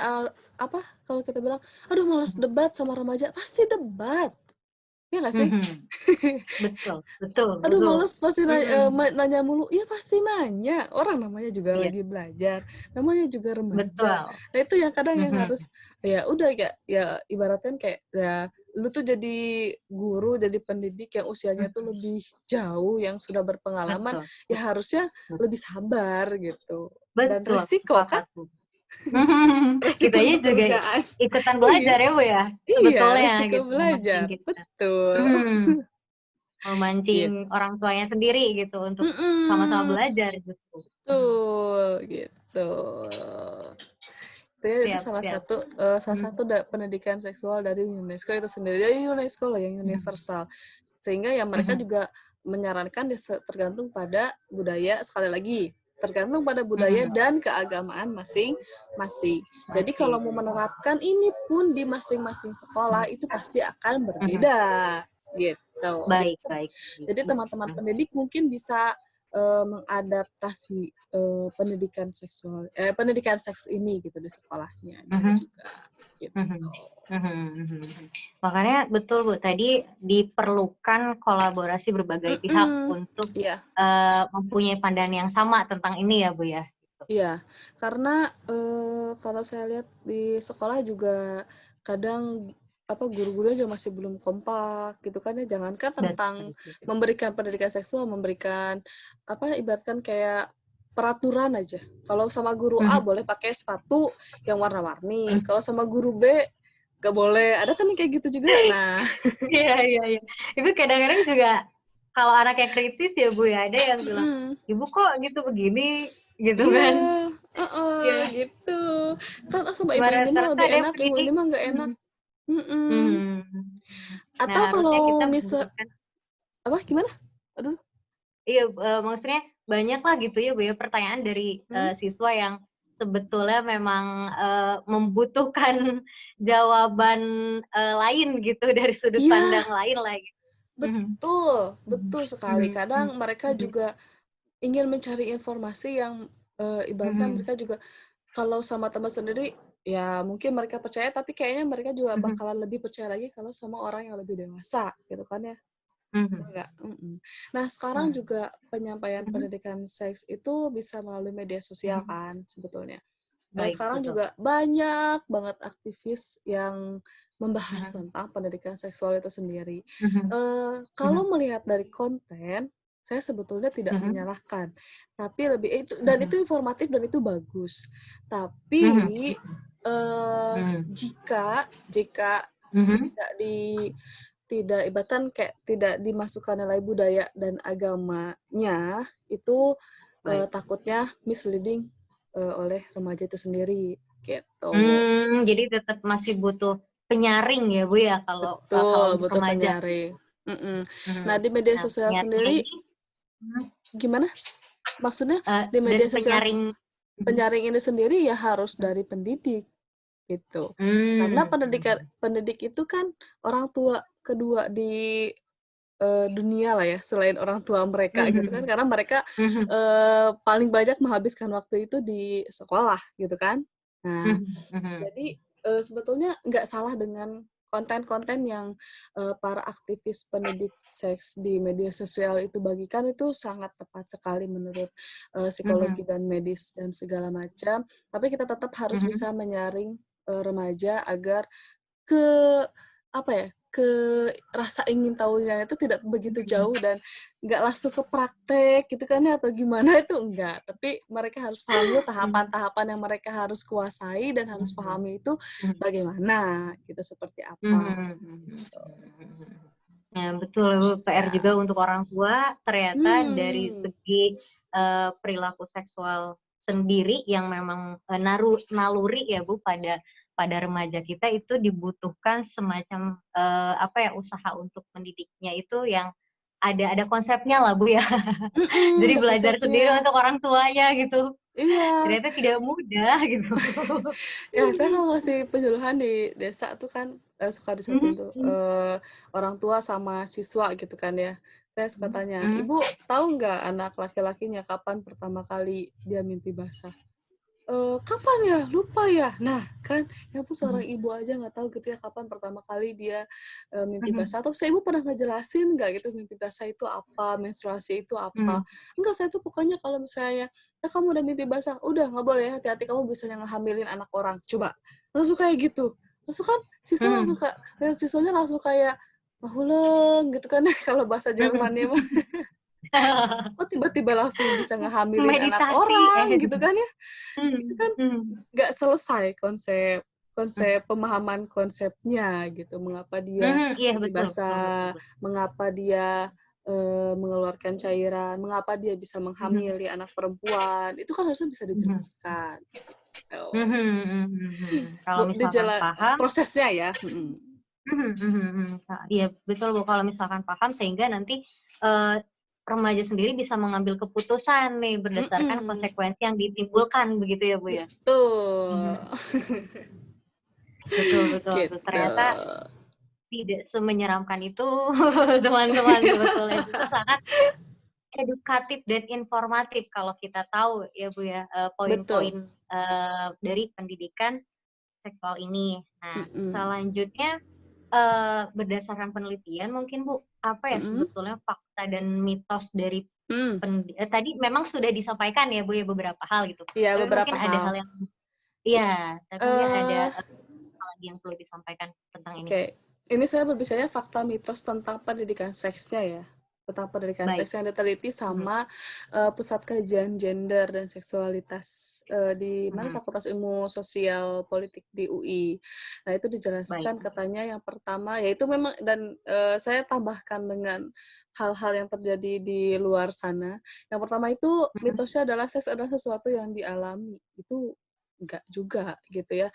kalau kita bilang, "Aduh males mhm, debat sama remaja," pasti debat, ya nggak sih? mhm, betul betul Aduh betul. males pasti Mhm, nanya mulu, iya pasti nanya, orang namanya juga iya, lagi belajar, namanya juga remaja. betul. Nah itu yang kadang yang Mhm, harus, ya udah ya ya ibaratkan kayak, ya lu tuh jadi guru, jadi pendidik yang usianya tuh mhm, lebih jauh, yang sudah berpengalaman, betul ya betul harusnya betul. lebih sabar gitu. Dan Betul, resiko kan, sepakat, Bu. resiko Kitanya juga pekerjaan. ikutan Iya belajar ya, Bu, ya? iya, Sebetulnya resiko gitu, memancing belajar, kita. betul. Mhm, Gitu. memancing orang tuanya sendiri gitu untuk sama-sama Mhm. belajar gitu. Mhm, Betul, gitu. Itu siap siap. salah Mhm, satu pendidikan seksual dari UNESCO itu sendiri, dari UNESCO loh yang mhm, universal. Sehingga ya mereka mhm, juga menyarankan tergantung pada budaya, sekali lagi, tergantung pada budaya mhm, dan keagamaan masing-masing. Jadi masih. kalau mau menerapkan ini pun di masing-masing sekolah Mhm, itu pasti akan mhm. berbeda, gitu. Baik baik baik. Jadi teman-teman Mhm, pendidik mungkin bisa, mengadaptasi, pendidikan seks ini gitu di sekolahnya, bisa mhm, juga, gitu. mhm, mhm, mhm, mhm. Makanya betul, Bu, tadi diperlukan kolaborasi berbagai pihak Mhm, untuk, iya. mempunyai pandangan yang sama tentang ini ya, Bu, ya? Gitu. Iya, karena, kalau saya lihat di sekolah juga kadang, guru-gurunya juga masih belum kompak gitu kan ya, jangankan tentang Betul betul. memberikan pendidikan seksual, memberikan, ibaratkan kayak peraturan aja. Kalau sama guru A Mhm, boleh pakai sepatu yang warna-warni, mhm. kalau sama guru B nggak boleh, ada kan yang kayak gitu juga. Nah Iya iya iya. Itu kadang-kadang juga kalau anaknya kritis ya, Bu, ya, ada yang bilang, mhm, "Ibu kok gitu begini?" Gitu iya, kan. heeh, Iya, gitu. Kan, sama ibu ini mah rata-rata lebih ada yang enak, ibu ini pendidik mah nggak enak. mhm, Mhm. mhm. Nah, Atau harusnya kita kalau memberikan gimana? Aduh, iya, maksudnya banyaklah gitu ya, Bu, ya, pertanyaan dari, mhm, siswa yang sebetulnya memang, membutuhkan jawaban, lain gitu dari sudut iya, pandang lain lah gitu. Mhm, betul, mhm, betul sekali. mhm, Kadang mereka mhm, juga ingin mencari informasi yang, ibaratkan mhm, mereka juga kalau sama teman sendiri, ya mungkin mereka percaya, tapi kayaknya mereka juga mhm, bakalan lebih percaya lagi kalau sama orang yang lebih dewasa, gitu kan ya. mhm, Enggak, mhm. Nah, sekarang mhm, juga penyampaian mhm, pendidikan seks itu bisa melalui media sosial mhm. kan sebetulnya. Baik, Sekarang betul. juga banyak banget aktivis yang membahas Mhm, tentang pendidikan seksual itu sendiri. mhm, Kalau mhm, melihat dari konten, saya sebetulnya tidak mhm, menyalahkan, tapi lebih itu mhm, informatif dan itu bagus. Tapi, mhm, mhm, jika jika mhm, tidak tidak ibaratkan kayak tidak dimasukkan nilai budaya dan agamanya, itu, baik. takutnya misleading, oleh remaja itu sendiri, gitu. Jadi tetap masih butuh penyaring ya, Bu, ya, kalau Betul, untuk butuh remaja penyaring, mhm. mhm. Nah, di media Nah, sosial penyaringnya sendiri ini mhm, gimana? Maksudnya di dan media sosial penyaring mhm, penyaring ini sendiri ya harus dari pendidik, gitu. Karena mhm, pendidik itu kan orang tua kedua di dunia lah ya, selain orang tua mereka gitu kan, mhm, karena mereka, mhm, paling banyak menghabiskan waktu itu di sekolah gitu kan. Nah, mhm, mhm, jadi, sebetulnya nggak salah dengan konten-konten yang para aktivis pendidik seks di media sosial itu bagikan itu sangat tepat sekali menurut psikologi Mhm, dan medis dan segala macam. Tapi kita tetap harus mhm, bisa menyaring remaja agar ke apa ya, ke rasa ingin tahunya itu tidak begitu mhm, jauh dan nggak langsung ke praktek gitu kan ya atau gimana itu enggak. Tapi mereka harus paham dulu mhm, tahapan-tahapan yang mereka harus kuasai dan harus mhm, pahami itu mhm. bagaimana gitu, seperti apa. Mhm, mhm, mhm. Nah, betul, PR juga Ya. untuk orang tua ternyata dari Hmm. segi, perilaku seksual sendiri yang memang, naluri ya Bu pada remaja kita itu dibutuhkan semacam, apa ya, usaha untuk mendidiknya itu yang ada konsepnya lah Bu ya. Mhm, Jadi ada belajar sendiri konsepnya. untuk orang tuanya gitu. Iya. Ternyata tidak mudah gitu. Ya, saya kalau ngasih penyuluhan di desa tuh kan, suka Mhm, disamping tuh, mhm, orang tua sama siswa gitu kan ya. Saya suka mhm, tanya, mhm, "Ibu tahu nggak anak laki-lakinya kapan pertama kali dia mimpi basah?" "Kapan ya? Lupa ya?" Nah, kan ya ampun seorang mhm, ibu aja nggak tahu gitu ya kapan pertama kali dia, mimpi mhm, basah. Atau saya ibu pernah ngejelasin nggak gitu mimpi basah itu apa, menstruasi itu apa? mhm. "Enggak, saya tuh pokoknya kalau misalnya, ya kamu udah mimpi basah, udah nggak boleh ya, hati-hati kamu bisa ngehamilin anak orang." Coba, langsung kayak gitu. Langsung kan siswa langsung Mhm. kayak siswanya langsung kayak, "Ngahuleng," gitu kan kalau bahasa Jermannya mah. Kok tiba-tiba langsung bisa ngehamilin anak Meditasi, orang gitu kan ya. Itu mhm, kan mhm, nggak selesai konsep mhm, konsep pemahaman konsepnya gitu, mengapa dia mhm, iya mimpi betul betul betul basah, betul, mengapa dia, mengeluarkan cairan, mengapa dia bisa mhm, menghamili anak perempuan, itu kan harusnya bisa mhm, dijelaskan, gitu. mhm, mhm, mhm, mhm. Kalau Bu misalkan paham, prosesnya ya, mhm. mhm, mhm, mhm, iya betul Bu, kalau misalkan paham sehingga nanti, eee, remaja sendiri bisa mengambil keputusan nih berdasarkan Mhm, konsekuensi yang ditimbulkan begitu ya Bu ya? betul. Mhm, betul betul betul, Gitu. ternyata tidak semenyeramkan itu teman-teman sebetulnya, justru sangat edukatif dan informatif kalau kita tahu ya Bu ya, Betul, poin-poin, dari pendidikan seksual ini. Nah, mhm, selanjutnya, berdasarkan penelitian mungkin Bu, apa ya mhm, sebetulnya fakta dan mitos dari mmm, tadi memang sudah disampaikan ya Bu ya beberapa hal gitu, iya tapi beberapa mungkin ada hal. hal yang iya, tapi mungkin ada, Eee hal lagi yang perlu disampaikan tentang ini. Oke, ini saya berbicaranya fakta mitos tentang pendidikan seksnya ya, tentang pendidikan Baik. seks yang diteliti Mhm, sama, Pusat Kajian Gender dan Seksualitas, di mana mhm, Fakultas Ilmu Sosial Politik di UI. Nah, itu baik. dijelaskan katanya yang pertama yaitu memang dan, saya tambahkan dengan hal-hal yang terjadi di luar sana. Yang pertama itu Mhm, mitosnya adalah seks adalah sesuatu yang dialami, itu enggak juga gitu ya.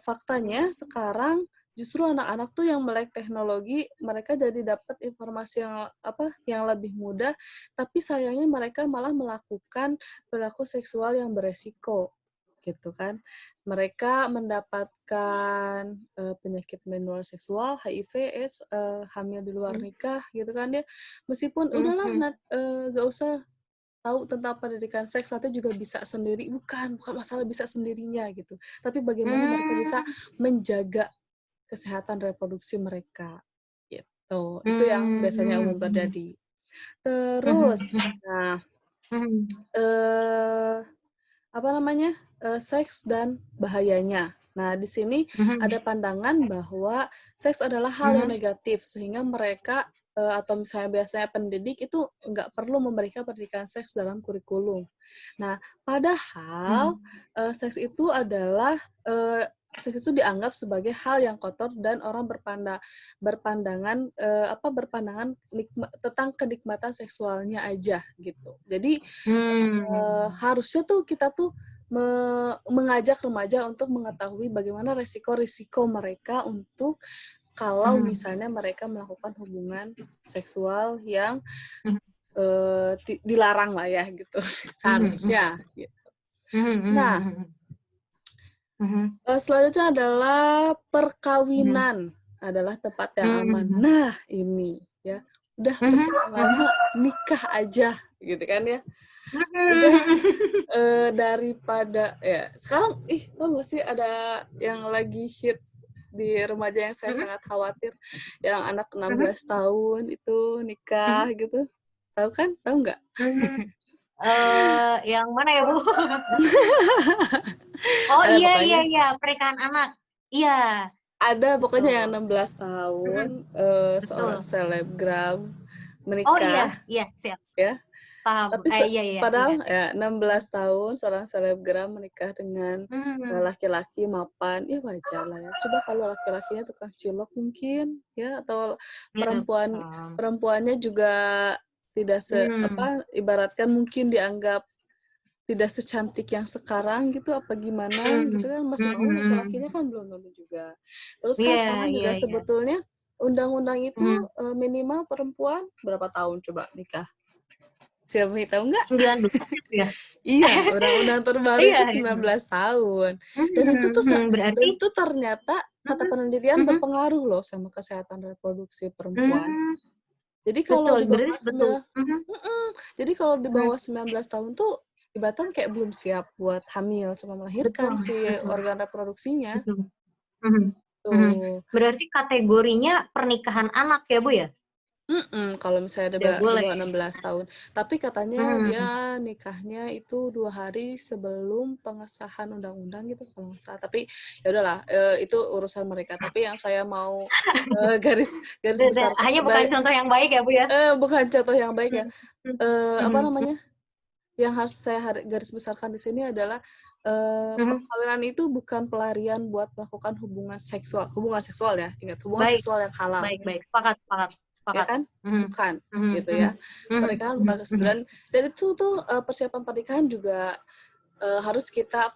Faktanya sekarang justru anak-anak tuh yang melek teknologi, mereka jadi dapat informasi yang apa, yang lebih mudah, tapi sayangnya mereka malah melakukan perilaku seksual yang beresiko, gitu kan. Mereka mendapatkan, penyakit menular seksual, HIV, AIDS, hamil di luar mhm, nikah, gitu kan ya. Meskipun mhm, udahlah mhm, nggak usah tahu tentang pendidikan seks, nanti juga bisa sendiri, bukan masalah bisa sendirinya gitu, tapi bagaimana mereka bisa mmm, menjaga kesehatan reproduksi mereka, gitu. Itu yang mmm, biasanya umum mhm, terjadi. mhm, Terus, mhm, nah, mhm, eee, apa namanya, seks dan bahayanya. Nah, di sini mhm, ada pandangan bahwa seks adalah hal yang mhm, negatif, sehingga mereka, atau misalnya biasanya pendidik itu nggak perlu memberikan pendidikan seks dalam kurikulum. Nah, padahal, mhm, seks itu adalah, seks itu dianggap sebagai hal yang kotor dan orang berpandangan, berpandangan tentang kenikmatan seksualnya aja, gitu. Jadi, mmm, harusnya tuh kita tuh mengajak remaja untuk mengetahui bagaimana resiko-risiko mereka untuk kalau mhm, misalnya mereka melakukan hubungan seksual yang, mhm, dilarang lah ya gitu, mhm, mhm, seharusnya gitu. mhm, Nah, mhm, mhm, selanjutnya adalah mhm, perkawinan adalah tempat yang aman. mhm, Nah, ini ya, udah mhm, percaya mhm, lama, nikah aja gitu kan ya. Udah, mhm, daripada ya sekarang tau gak sih ada yang lagi hits di remaja yang saya Mhm, sangat khawatir, yang anak mhm, 16 tahun itu mhm, nikah gitu. Tahu kan? Tahu nggak? mmm, yang mana ya, Bu? Oh, Ada iya iya pokoknya iya, pernikahan anak. Iya, ada pokoknya yang betul. 16 Mhm, tahun, seorang betul. selebgram Oh, iya menikah iya, siap, ya. paham. Tapi Iya iya iya, padahal siap. ya 16 tahun seorang selebgram menikah dengan, Mmm, laki-laki mapan, ya wajar lah ya. Coba kalau laki-lakinya tukang cilok mungkin ya, atau iya, perempuan paham. perempuannya juga tidak Mmm, ibaratkan mungkin dianggap tidak secantik yang sekarang gitu, apa gimana gitu mhm, kan, masih mau laki-lakinya mhm. kan belum tentu juga. Terus kan Iya sekarang iya juga iya. sebetulnya undang-undang itu, Mhm, minimal perempuan berapa tahun coba nikah? Silmi tahu nggak? 19 gitu ya? Iya, undang-undang terbaru Iya itu iya. 19 tahun. Dan Mhm itu tuh mhm, berarti dan itu ternyata kata mhm penelitian mhm, berpengaruh loh sama kesehatan reproduksi perempuan. mmm, Jadi kalau betul, di berarti bawah sebetul sembilan mhm mhm, jadi kalau di mhm, bawah 19 tahun tuh ibaratnya kayak belum siap buat hamil sama betul melahirkan si betul organ reproduksinya, betul. Mhm mhm. tuh. Berarti kategorinya pernikahan anak ya, Bu, ya? Kalau misalnya Nggak di boleh bawah ya? 16 tahun. Tapi katanya Mmm, dia nikahnya itu 2 hari sebelum pengesahan undang-undang gitu kalau nggak salah. Tapi ya udahlah, itu urusan mereka. Tapi yang saya mau, garis garis besar hanya bukan contoh yang baik ya, Bu, ya? bukan contoh yang baik ya, Mhm apa mhm mhm namanya, yang harus saya garis besarkan di sini adalah, mhm. perkawinan itu bukan pelarian buat melakukan hubungan seksual ya, ingat hubungan Baik seksual yang halal. baik baik, sepakat sepakat Ya sepakat. kan? Mhm Bukan, mhm gitu mhm ya. mhm Pernikahan mhm bukan mhm. dan itu tuh, persiapan pernikahan juga, harus kita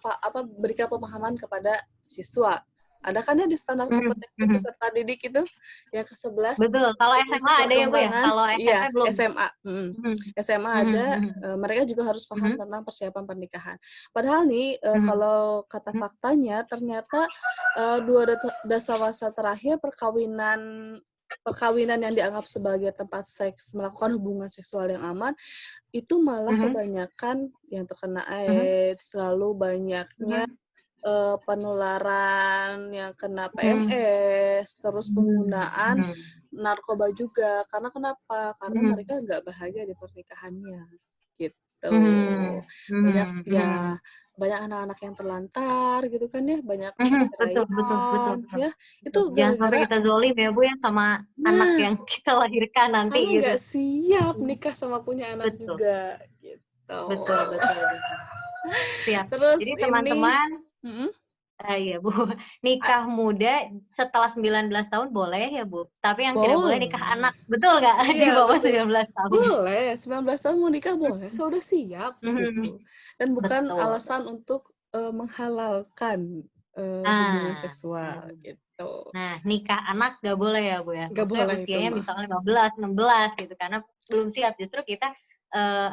berikan pemahaman kepada siswa. Ada kan ya di standar Mhm kompetensi mhm. peserta didik itu, yang ke-11, Betul, kalau siklus SMA ada ya, Bu, ya? perkembangan Kalau SMP iya, belum? SMA, Mhm SMA mhm ada, mhm mereka juga harus paham mhm tentang persiapan pernikahan. Padahal nih, mhm kalau kata mhm faktanya ternyata, 2 dasawarsa terakhir perkawinan perkawinan yang dianggap sebagai tempat seks, melakukan hubungan seksual yang aman, itu malah mhm kebanyakan yang terkena mhm AIDS, lalu banyaknya, mhm penularan yang kena mhm PMS, terus penggunaan mhm narkoba juga. Karena kenapa? Karena mhm mereka nggak bahagia di pernikahannya, gitu. mhm Banyak mhm ya, mhm banyak anak-anak yang terlantar gitu kan ya, banyak mhm, betul betul betul perceraian betul ya, itu betul. Jangan sampai gara-gara kita zolim ya, Bu, ya, sama anak nah yang kita lahirkan nanti karena gitu. nggak siap Mhm, nikah sama punya anak betul juga, gitu. betul betul betul. Siap. Terus Jadi ini teman-teman mhm, iya, Bu, a nikah muda setelah 19 tahun boleh ya, Bu, tapi yang tidak boleh nikah anak, boleh. betul nggak? Di Iya, bawah betul. 19 tahun. Boleh, 19 tahun mau nikah boleh, asal udah siap, Mhm, gitu. Dan bukan betul alasan betul. untuk, menghalalkan, hubungan Nah seksual, nah gitu. nah, nikah anak nggak boleh ya, Bu, ya? Nggak Maksudnya boleh itu usianya mah. misalnya 15, 16 gitu, karena belum siap. Justru kita,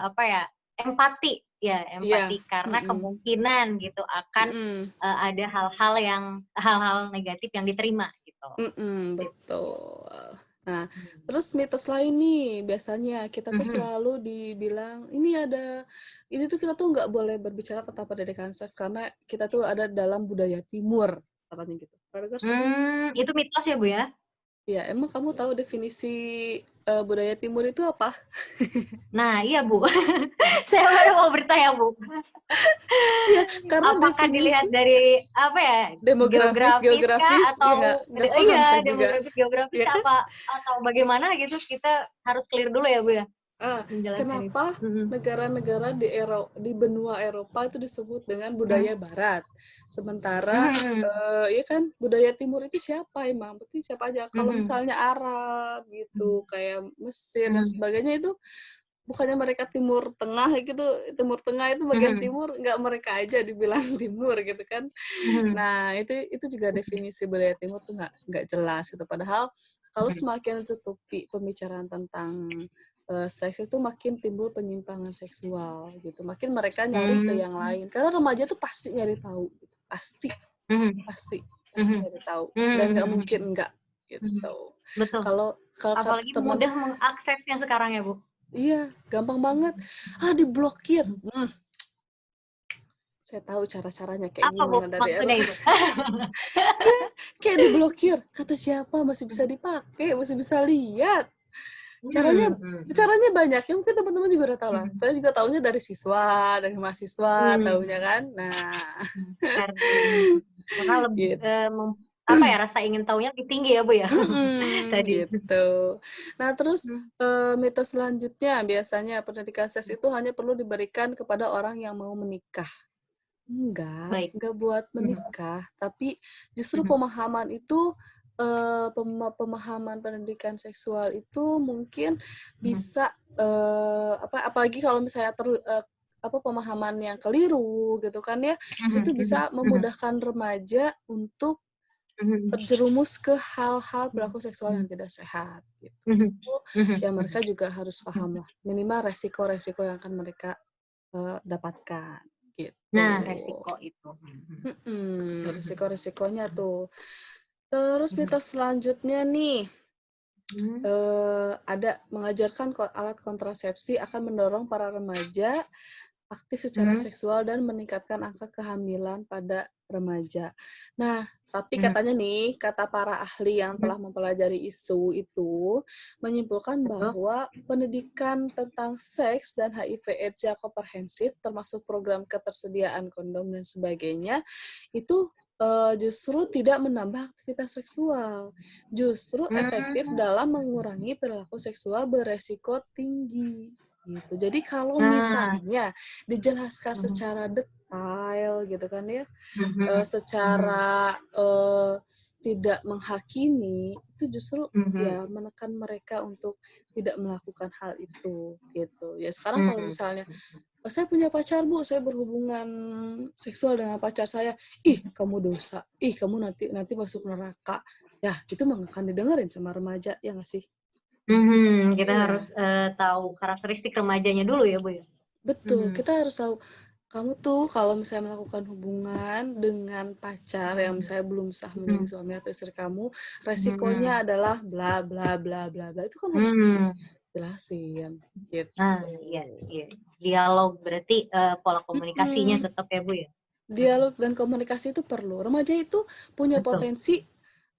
apa ya, empati ya, Iya, empati karena mhm, kemungkinan gitu akan, mhm. ada hal-hal negatif yang diterima gitu. Mhm, Gitu. betul. Nah, Mmm, terus mitos lain nih, biasanya kita tuh mhm. selalu dibilang, ini tuh kita tuh nggak boleh berbicara tentang pendidikan seks karena kita tuh ada dalam budaya timur, katanya gitu. Pernah dengar sebelumnya? Itu mitos ya, Bu, ya? Ya, emang kamu tahu definisi, budaya timur itu apa? Nah, iya, Bu. Saya baru mau bertanya, Bu. Iya, karena Apakah definisi dilihat dari, apa ya, geografis kah geografis, ya atau nggak paham saya iya, juga, demografis, geografis ya kan? apa atau bagaimana gitu, kita harus clear dulu ya, Bu, ya, menjelaskan itu? Kenapa Mhm. negara-negara di benua Eropa itu disebut dengan budaya Mhm. barat, sementara, Mhm ya kan budaya timur itu siapa emang? Berarti siapa aja? Kalau mhm. misalnya Arab gitu, kayak Mesir dan Mhm sebagainya itu bukannya mereka Timur Tengah gitu, Timur Tengah itu bagian mhm timur, nggak mereka aja dibilang timur gitu kan. mhm Nah, itu juga mhm definisi budaya timur tuh nggak jelas gitu. Padahal kalau mhm. semakin ditutupi pembicaraan tentang, seks itu makin timbul penyimpangan seksual gitu, makin mereka nyari ke yang Mmm, lain. Karena remaja tuh pasti nyari tahu gitu, pasti mhm pasti pasti mhm nyari tahu mhm dan nggak mhm mungkin mhm enggak, mhm. gitu. Betul, Kalau kalau kata apalagi teman mudah mengaksesnya sekarang ya, Bu. iya, gampang banget, Mhm "Ah, diblokir." mhm. Saya tahu cara-caranya kayak Apa, Bu, gimana dari maksudnya itu? ya, kayak diblokir, kata siapa, masih bisa dipakai, masih bisa lihat. Caranya caranya banyak, ya mungkin teman-teman juga udah tahu lah. Mhm. Saya juga taunya dari siswa, dari mahasiswa, taunya Mmm. kan. Nah, Karena lebih, gitu. apa ya, rasa ingin tahunya lebih tinggi ya, Bu, ya? Tadi. Gitu. Nah, terus, Mmm, mitos selanjutnya biasanya pendidikan seks mhm, itu hanya perlu diberikan kepada orang yang mau menikah. baik. Enggak buat Mhm, menikah, tapi justru mhm, pemahaman itu, pemahaman pendidikan seksual itu mungkin mhm, bisa, apalagi kalau misalnya pemahaman yang keliru gitu kan ya, mhm, itu mhm, bisa mhm, memudahkan remaja untuk mhm, terjerumus ke hal-hal mhm, perilaku seksual yang mhm, tidak sehat, gitu. mhm, Itu mhm, yang mhm, mereka juga harus mhm. paham lah, minimal resiko-resiko yang akan mereka, dapatkan, gitu. Nah, resiko itu. Mhm, Resiko-resikonya tuh. Terus mhm, mitos selanjutnya nih, mhm, ada mengajarkan alat kontrasepsi akan mendorong para remaja aktif secara mhm, seksual dan meningkatkan angka kehamilan pada remaja. Nah, tapi mhm, katanya nih, kata para ahli yang mhm, telah mempelajari isu itu, menyimpulkan betul. bahwa pendidikan tentang seks dan HIV/AIDS yang komprehensif, termasuk program ketersediaan kondom dan sebagainya, itu justru tidak menambah aktivitas seksual, justru efektif Mmm, dalam mengurangi perilaku seksual beresiko tinggi. Gitu. Jadi kalau nah, misalnya dijelaskan mhm, secara detail gitu kan ya, mhm, mhm, secara, tidak menghakimi, itu justru mhm, ya menekan mereka untuk tidak melakukan hal itu, gitu. Ya sekarang kalau mhm, misalnya, "Saya punya pacar Bu, saya berhubungan seksual dengan pacar saya." "Ih kamu dosa, ih kamu nanti nanti masuk neraka." Ya itu mah nggak akan didengerin sama remaja, ya nggak sih? kita harus, Iya. tahu karakteristik remajanya dulu ya, Bu, ya? Betul, Mhm, kita harus tahu, kamu tuh kalau misalnya melakukan hubungan dengan pacar yang mhm, misalnya belum sah menjadi mhm, suami atau istri kamu, mhm, resikonya adalah bla bla bla bla bla, itu kan harus mmm. dijelasin, Nah, gitu. iya, iya. Dialog berarti, pola komunikasinya Mhm, tetap ya, Bu, ya? Mhm, dialog dan komunikasi itu perlu. Remaja itu punya betul, potensi,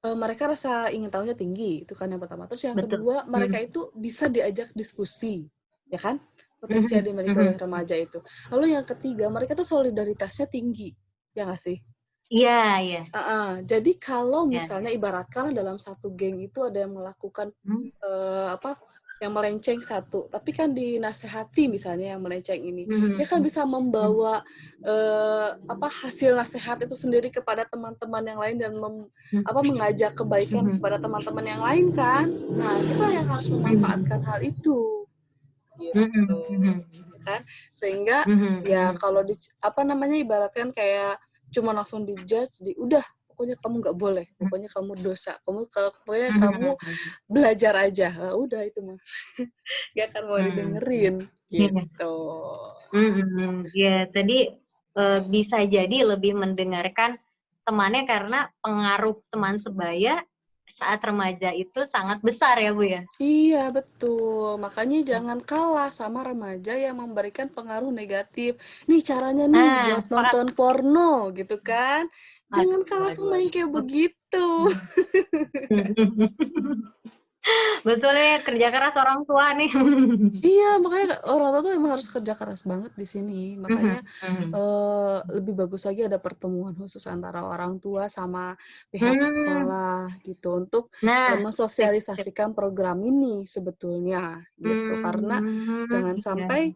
mereka rasa ingin tahunya tinggi, itu kan yang pertama. Terus yang betul. kedua, mereka Mhm, itu bisa diajak diskusi, ya kan? Potensi yang mhm, dimiliki oleh mhm, mhm. remaja itu. Lalu yang ketiga, mereka tuh solidaritasnya tinggi, ya nggak sih? Iya, iya, Jadi kalau iya, misalnya iya. ibaratkan dalam satu geng itu ada yang melakukan, Mmm, yang melenceng satu, tapi kan dinasehati misalnya yang melenceng ini, mhm, dia kan bisa mhm, membawa, hasil nasehat itu sendiri kepada teman-teman yang lain dan mhm, mengajak kebaikan mhm, kepada teman-teman yang lain kan. Nah, kita yang harus mhm, memanfaatkan hal itu, gitu, mhm, mhm, ya kan. Sehingga mhm, ya mhm, kalau ibaratkan kayak cuma langsung di-judge, udah pokoknya kamu nggak boleh, mhm, pokoknya kamu dosa, pokoknya mhm, kamu mhm, belajar aja, udah itu mah nggak akan mau mhm, didengerin, iya, gitu. mhm, iya, tadi, bisa jadi lebih mendengarkan temannya karena pengaruh teman sebaya saat remaja itu sangat besar ya, Bu, ya? Iya, betul. Makanya jangan kalah sama remaja yang memberikan pengaruh negatif. Nih caranya nih Nah, buat sepakat. nonton porno gitu kan. Jangan Aduh, kalah aduh, sama yang aduh. kayak begitu. Betul ya, kerja keras orang tua nih. Iya, makanya orang tua tuh emang harus kerja keras banget di sini. Makanya, Mhm, mhm. lebih bagus lagi ada pertemuan khusus antara orang tua sama pihak Mmm, sekolah gitu untuk, nah, sip, sip. mensosialisasikan program ini sebetulnya gitu. Karena jangan Iya. sampai,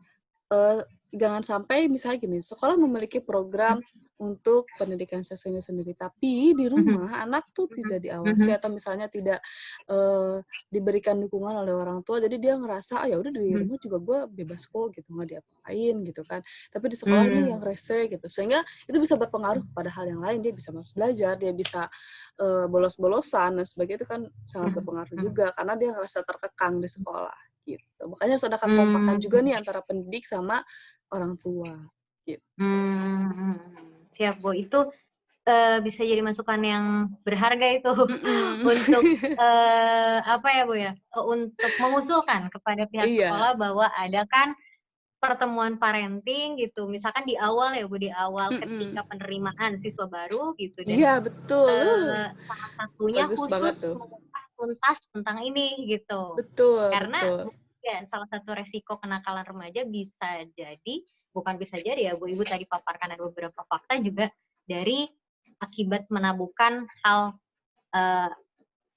eee, jangan sampai misalnya gini, sekolah memiliki program untuk pendidikan seks ini sendiri, tapi di Mhm, rumah anak tuh mhm, tidak diawasi mhm, atau misalnya tidak, eee diberikan dukungan oleh orang tua, jadi dia ngerasa, "Ah, ya udah di mhm, rumah juga gue bebas kok," gitu, nggak diapa-apain gitu kan. Tapi di sekolah ini yang mmm, rese gitu, sehingga itu bisa berpengaruh kepada hal yang lain, dia bisa malas belajar, dia bisa, bolos-bolosan dan sebagainya, itu kan sangat mhm, berpengaruh mhm, juga karena dia ngerasa terkekang di sekolah, gitu. Makanya harus ada kekompakan juga mmm, nih antara pendidik sama orang tua, gitu. mhm. Siap, Bu, itu, bisa jadi masukan yang berharga itu Mhm. untuk, apa ya, Bu, ya, untuk mengusulkan kepada pihak Iya, sekolah bahwa ada kan pertemuan parenting gitu, misalkan di awal ya Bu, di awal Mhm. ketika penerimaan siswa baru gitu dan Iya betul, salah satunya bagus banget khusus tuh. mengupas tuntas tentang ini gitu. Betul Karena betul. ya salah satu resiko kenakalan remaja bisa jadi, bukan bisa jadi ya Bu, Ibu tadi paparkan ada beberapa fakta juga dari akibat menabuhkan hal, eee,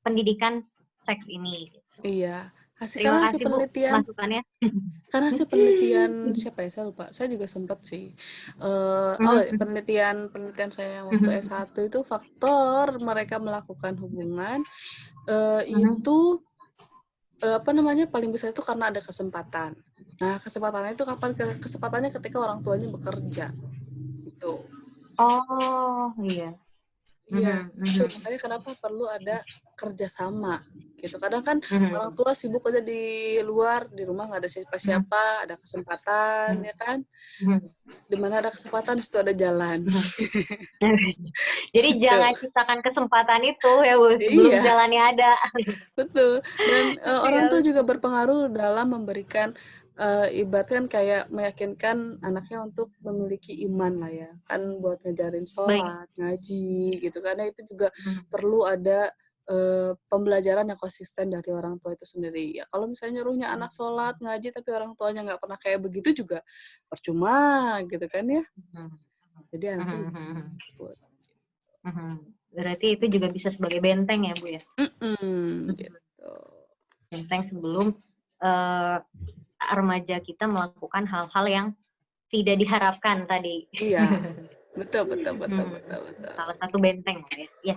pendidikan seks ini. Iya, Terima karena hasil kasih Bu penelitian masukannya. karena hasil penelitian siapa ya, saya lupa, saya juga sempet sih, penelitian penelitian saya yang waktu S1 itu faktor mereka melakukan hubungan, itu, apa namanya, paling besar itu karena ada kesempatan. Nah, kesempatannya itu kapan? Kesempatannya ketika orang tuanya bekerja, gitu. Oh, iya. Iya, itu makanya kenapa perlu ada kerjasama gitu. Kadang kan orang tua sibuk aja di luar, di rumah nggak ada siapa-siapa, ada kesempatan ya kan. Di mana ada kesempatan, di situ ada jalan. Jadi Gitu. jangan ciptakan kesempatan itu ya Bu, sebelum Iya, jalannya ada. betul. Dan orang tua Iya. juga berpengaruh dalam memberikan ibaratkan kayak meyakinkan anaknya untuk memiliki iman lah ya. Kan buat ngajarin Baik. sholat, ngaji gitu. Karena itu juga perlu ada pembelajaran yang konsisten dari orang tua itu sendiri. Ya kalau misalnya nyuruhnya anak sholat, ngaji, tapi orang tuanya nggak pernah kayak begitu juga percuma gitu kan ya. Jadi anaknya juga ikut. Berarti itu juga bisa sebagai benteng ya Bu ya? Gitu. Benteng sebelum remaja kita melakukan hal-hal yang tidak diharapkan tadi. Iya, betul betul betul betul betul. Salah satu benteng ya. Ya,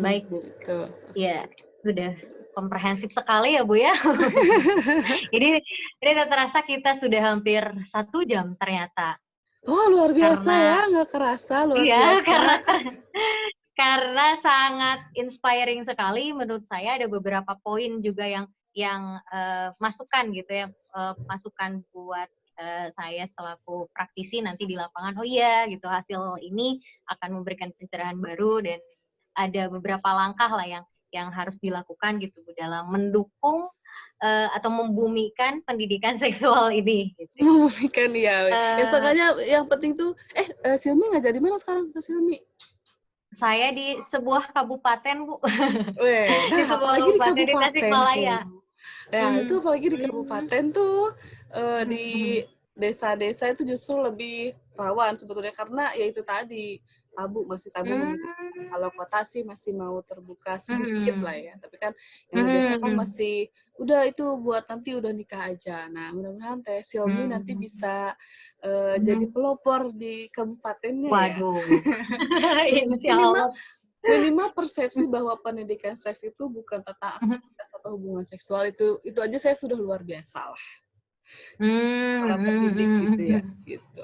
baik Bu. Gitu. Ya, sudah komprehensif sekali ya Bu ya. Ini terasa kita sudah hampir 1 jam ternyata. Oh, luar biasa ya, Karena nggak kerasa, luar iya, biasa. karena sangat inspiring sekali menurut saya. Ada beberapa poin juga yang masukan gitu ya, masukan buat saya selaku praktisi nanti di lapangan. Oh iya gitu, hasil ini akan memberikan pencerahan baru dan ada beberapa langkah lah yang harus dilakukan gitu Bu dalam mendukung atau membumikan pendidikan seksual ini gitu. Membumikan ya. Ya Eh, seenggaknya yang penting tuh, Silmi ngajar di mana sekarang Kak Silmi? saya di sebuah kabupaten Bu, Weh, di nah sebuah apalagi di kabupaten di kabupaten Tasikmalaya. tuh. Nah, itu apalagi di kabupaten tuh, di desa-desa itu justru lebih rawan sebetulnya karena ya itu tadi, masih tabu membicarakan. Kalau kota sih masih mau terbuka sedikit lah ya, tapi kan yang di desa kan masih, udah itu buat nanti udah nikah aja. Nah, mudah-mudahan Teh Silmi nanti bisa jadi pelopor di kabupatennya ya. Waduh, insya Minimal Allah. minimal persepsi bahwa pendidikan seks itu bukan tentang aktivitas atau hubungan seksual, itu aja saya sudah luar biasa lah. Para pendidik gitu ya, gitu.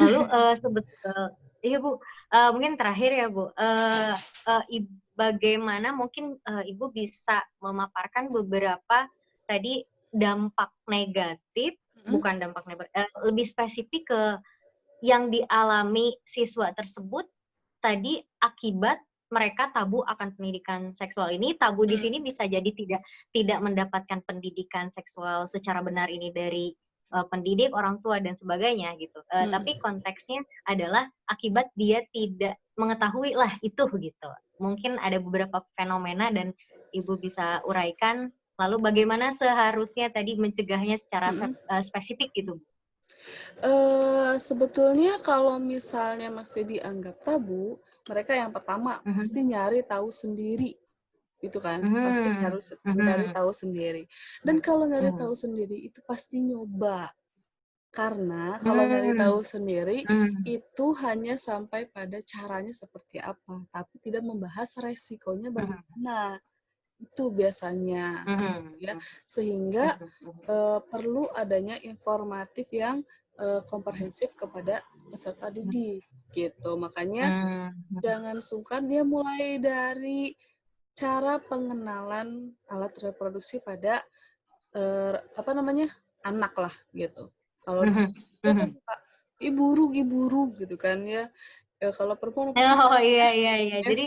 Lalu iya Bu, mungkin terakhir ya Bu, bagaimana mungkin Ibu bisa memaparkan beberapa tadi dampak negatif, Mhm. bukan dampak negatif, lebih spesifik ke yang dialami siswa tersebut tadi akibat mereka tabu akan pendidikan seksual ini. Tabu di sini bisa jadi tidak mendapatkan pendidikan seksual secara benar ini dari pendidik, orang tua dan sebagainya gitu. Tapi konteksnya adalah akibat dia tidak mengetahui lah itu gitu. Mungkin ada beberapa fenomena dan Ibu bisa uraikan. Lalu bagaimana seharusnya tadi mencegahnya secara Mhm. spesifik gitu. Sebetulnya kalau misalnya masih dianggap tabu, mereka yang pertama pasti nyari tahu sendiri, gitu kan, pasti nyari tahu sendiri. Dan kalau nyari tahu sendiri itu pasti nyoba. Karena kalau nyari tahu sendiri, itu hanya sampai pada caranya seperti apa, tapi tidak membahas resikonya bagaimana. Itu biasanya, ya. Sehingga, perlu adanya informatif yang, komprehensif kepada peserta didik, gitu. Makanya jangan sungkan dia mulai dari cara pengenalan alat reproduksi pada, apa namanya, anak lah, gitu. Kalau dia kan suka, "Ih, gitu kan ya. Kalau perempuan apa sih Oh, namanya? iya iya iya. Ya, Jadi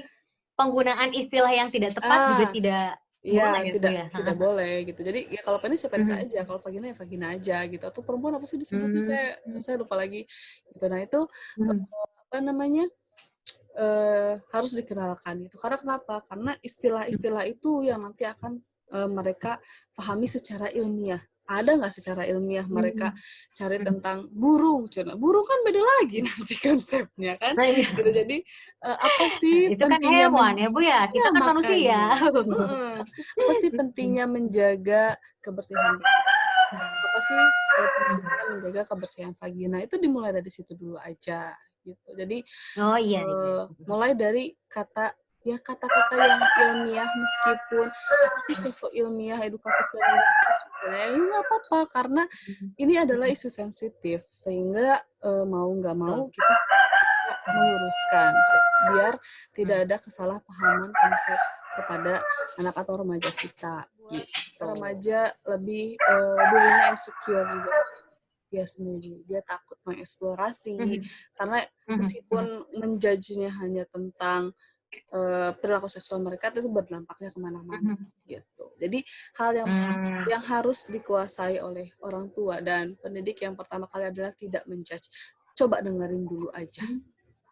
penggunaan istilah yang tidak tepat juga ah, tidak Boleh Iya, ya, Bu, tidak ya? tidak Heeh. boleh gitu. Jadi ya kalau penis ya penis Mhm. aja, kalau vagina ya vagina aja gitu. Atau perempuan apa sih disebutnya Mmm, saya lupa lagi gitu. Nah itu mhm, apa namanya harus dikenalkan gitu. Karena kenapa? Karena mhm, istilah-istilah itu yang nanti akan mereka pahami secara ilmiah. Ada nggak secara ilmiah mereka mmm, cari mhm. tentang burung? Cuma burung kan beda lagi nanti konsepnya kan, Nah, iya. gitu. Jadi apa sih Itu kan pentingnya hewan ya, Bu, ya? Kita ya kan manusia. makanya, heeh. Apa sih Mhm, pentingnya menjaga kebersihan vagina? Apa sih mhm. pentingnya menjaga kebersihan vagina? Itu dimulai dari situ dulu aja gitu. Jadi Oh, iya iya. mulai dari kata-kata yang ilmiah meskipun apa sih sosok ilmiah, edukatif dan religius misalnya, ya nggak apa-apa karena Mhm, ini adalah mhm, isu sensitif sehingga, mau nggak betul. mau kita bisa meluruskan biar tidak Mhm, ada kesalahpahaman konsep kepada anak atau remaja kita, gitu. betul. Remaja lebih, dirinya insecure juga dia sendiri, dia takut mengeksplorasi, Mhm, karena mhm, mhm, meskipun menjudge-nya hanya tentang, perilaku seksual mereka itu berdampaknya kemana mana mhm. gitu. Jadi hal Mmm, yang harus dikuasai oleh orang tua dan pendidik yang pertama kali adalah tidak menjudge. Coba dengerin dulu aja, mhm,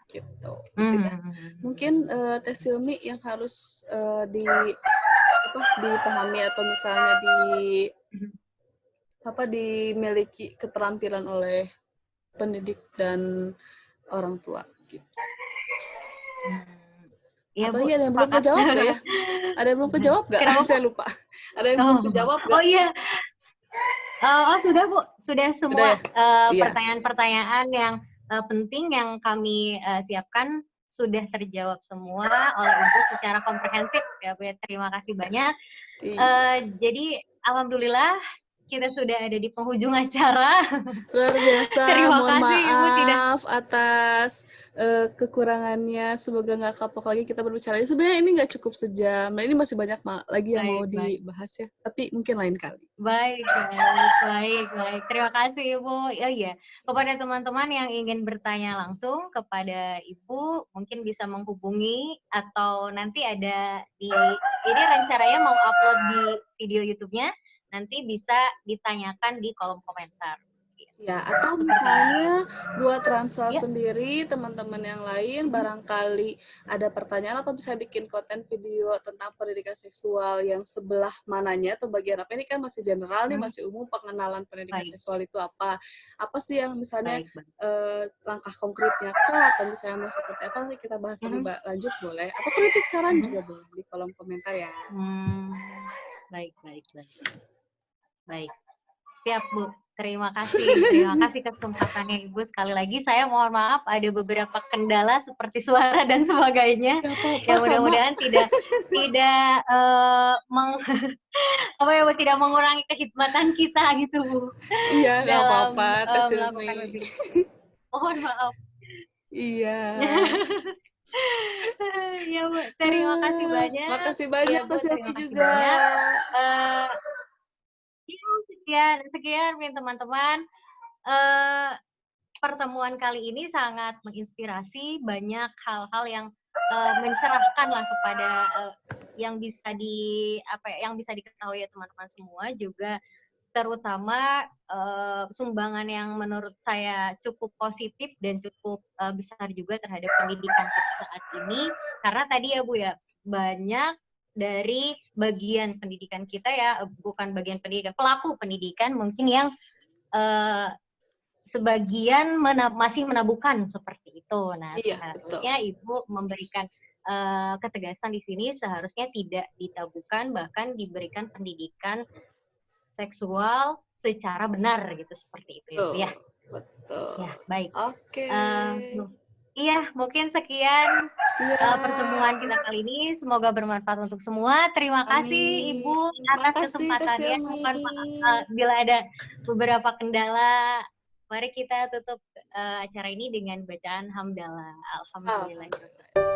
gitu. Itu ya. mmm, Mungkin, Teh Silmi yang harus, dipahami atau misalnya mhm, dimiliki keterampilan oleh pendidik dan orang tua gitu. mmm. Iya, Atau Bu, iya ada yang belum sepakat. kejawab nggak ya? Ada yang belum kejawab nggak? Kenapa, Bu? Saya lupa. Ada yang belum Oh kejawab oh, nggak? iya. Oh, sudah, Bu. Sudah Udah semua, ya? Iya. pertanyaan-pertanyaan yang, penting yang kami, siapkan sudah terjawab semua oleh Ibu secara komprehensif ya, Bu, ya. Terima kasih banyak. Iya. Jadi alhamdulillah kita sudah ada di penghujung acara. Luar biasa, Terima mohon kasih Ibu tidak maaf atas, kekurangannya, semoga nggak kapok lagi kita berbicara. Sebenarnya ini nggak cukup sejam, nah ini masih banyak lagi yang mau baik baik. dibahas ya, tapi mungkin lain kali. Baik baik baik baik. Terima kasih Ibu. Oh iya, kepada teman-teman yang ingin bertanya langsung kepada Ibu, mungkin bisa menghubungi atau nanti ada ini rencananya mau upload di video YouTube-nya, nanti bisa ditanyakan di kolom komentar. Ya, atau Seperti misalnya itu. buat Ransel Ya, sendiri, teman-teman yang lain mhm, barangkali ada pertanyaan atau bisa bikin konten video tentang pendidikan seksual yang sebelah mananya atau bagian apa, ini kan masih general nih, mhm, masih umum pengenalan pendidikan baik seksual itu apa. Apa sih yang misalnya baik baik. langkah konkretnya kah, atau misalnya mau seperti apa, nanti kita bahas lebih Mhm, lanjut boleh, atau kritik saran mhm. juga boleh di kolom komentar ya. Mmm, baik baik baik baik. Siap, Bu. Terima kasih kesempatannya Ibu sekali lagi. Saya mohon maaf ada beberapa kendala seperti suara dan sebagainya, Gak apa-apa, yang sama. mudah-mudahan tidak tidak, apa ya, Bu, tidak mengurangi kehikmatan kita gitu, Bu, Iya, gak apa-apa, dalam, Teh Silmi. melakukan webinar. Mohon maaf. Iya. Iya, Bu, terima kasih banyak. Makasih Iya, banyak Bu, Teh Silmi terima kasih juga. banyak. Eee, iya, sekian sekian nih teman-teman, eee, pertemuan kali ini sangat menginspirasi, banyak hal-hal yang, mencerahkan lah kepada, yang bisa apa ya, yang bisa diketahui ya teman-teman semua, juga terutama, sumbangan yang menurut saya cukup positif dan cukup, besar juga terhadap pendidikan kita saat ini. Karena tadi ya, Bu, ya, banyak dari bagian pendidikan kita ya, bukan bagian pendidikan, pelaku pendidikan mungkin yang, eee, sebagian masih menabuhkan seperti itu. Nah, Iya, betul. seharusnya Ibu memberikan, ketegasan di sini seharusnya tidak ditabukan, bahkan diberikan pendidikan seksual secara benar gitu, seperti itu ya, Bu, ya. Betul, betul. Ya, baik. Oke. Eee, nu iya, mungkin sekian, Iya, pertemuan kita kali ini, semoga bermanfaat untuk semua. Terima kasih amin. Ibu atas Makasih Teh kesempatannya. Silmi. Mohon maaf, bila ada beberapa kendala. Mari kita tutup, acara ini dengan bacaan hamdalah. Alhamdulillah. Alhamdulillah.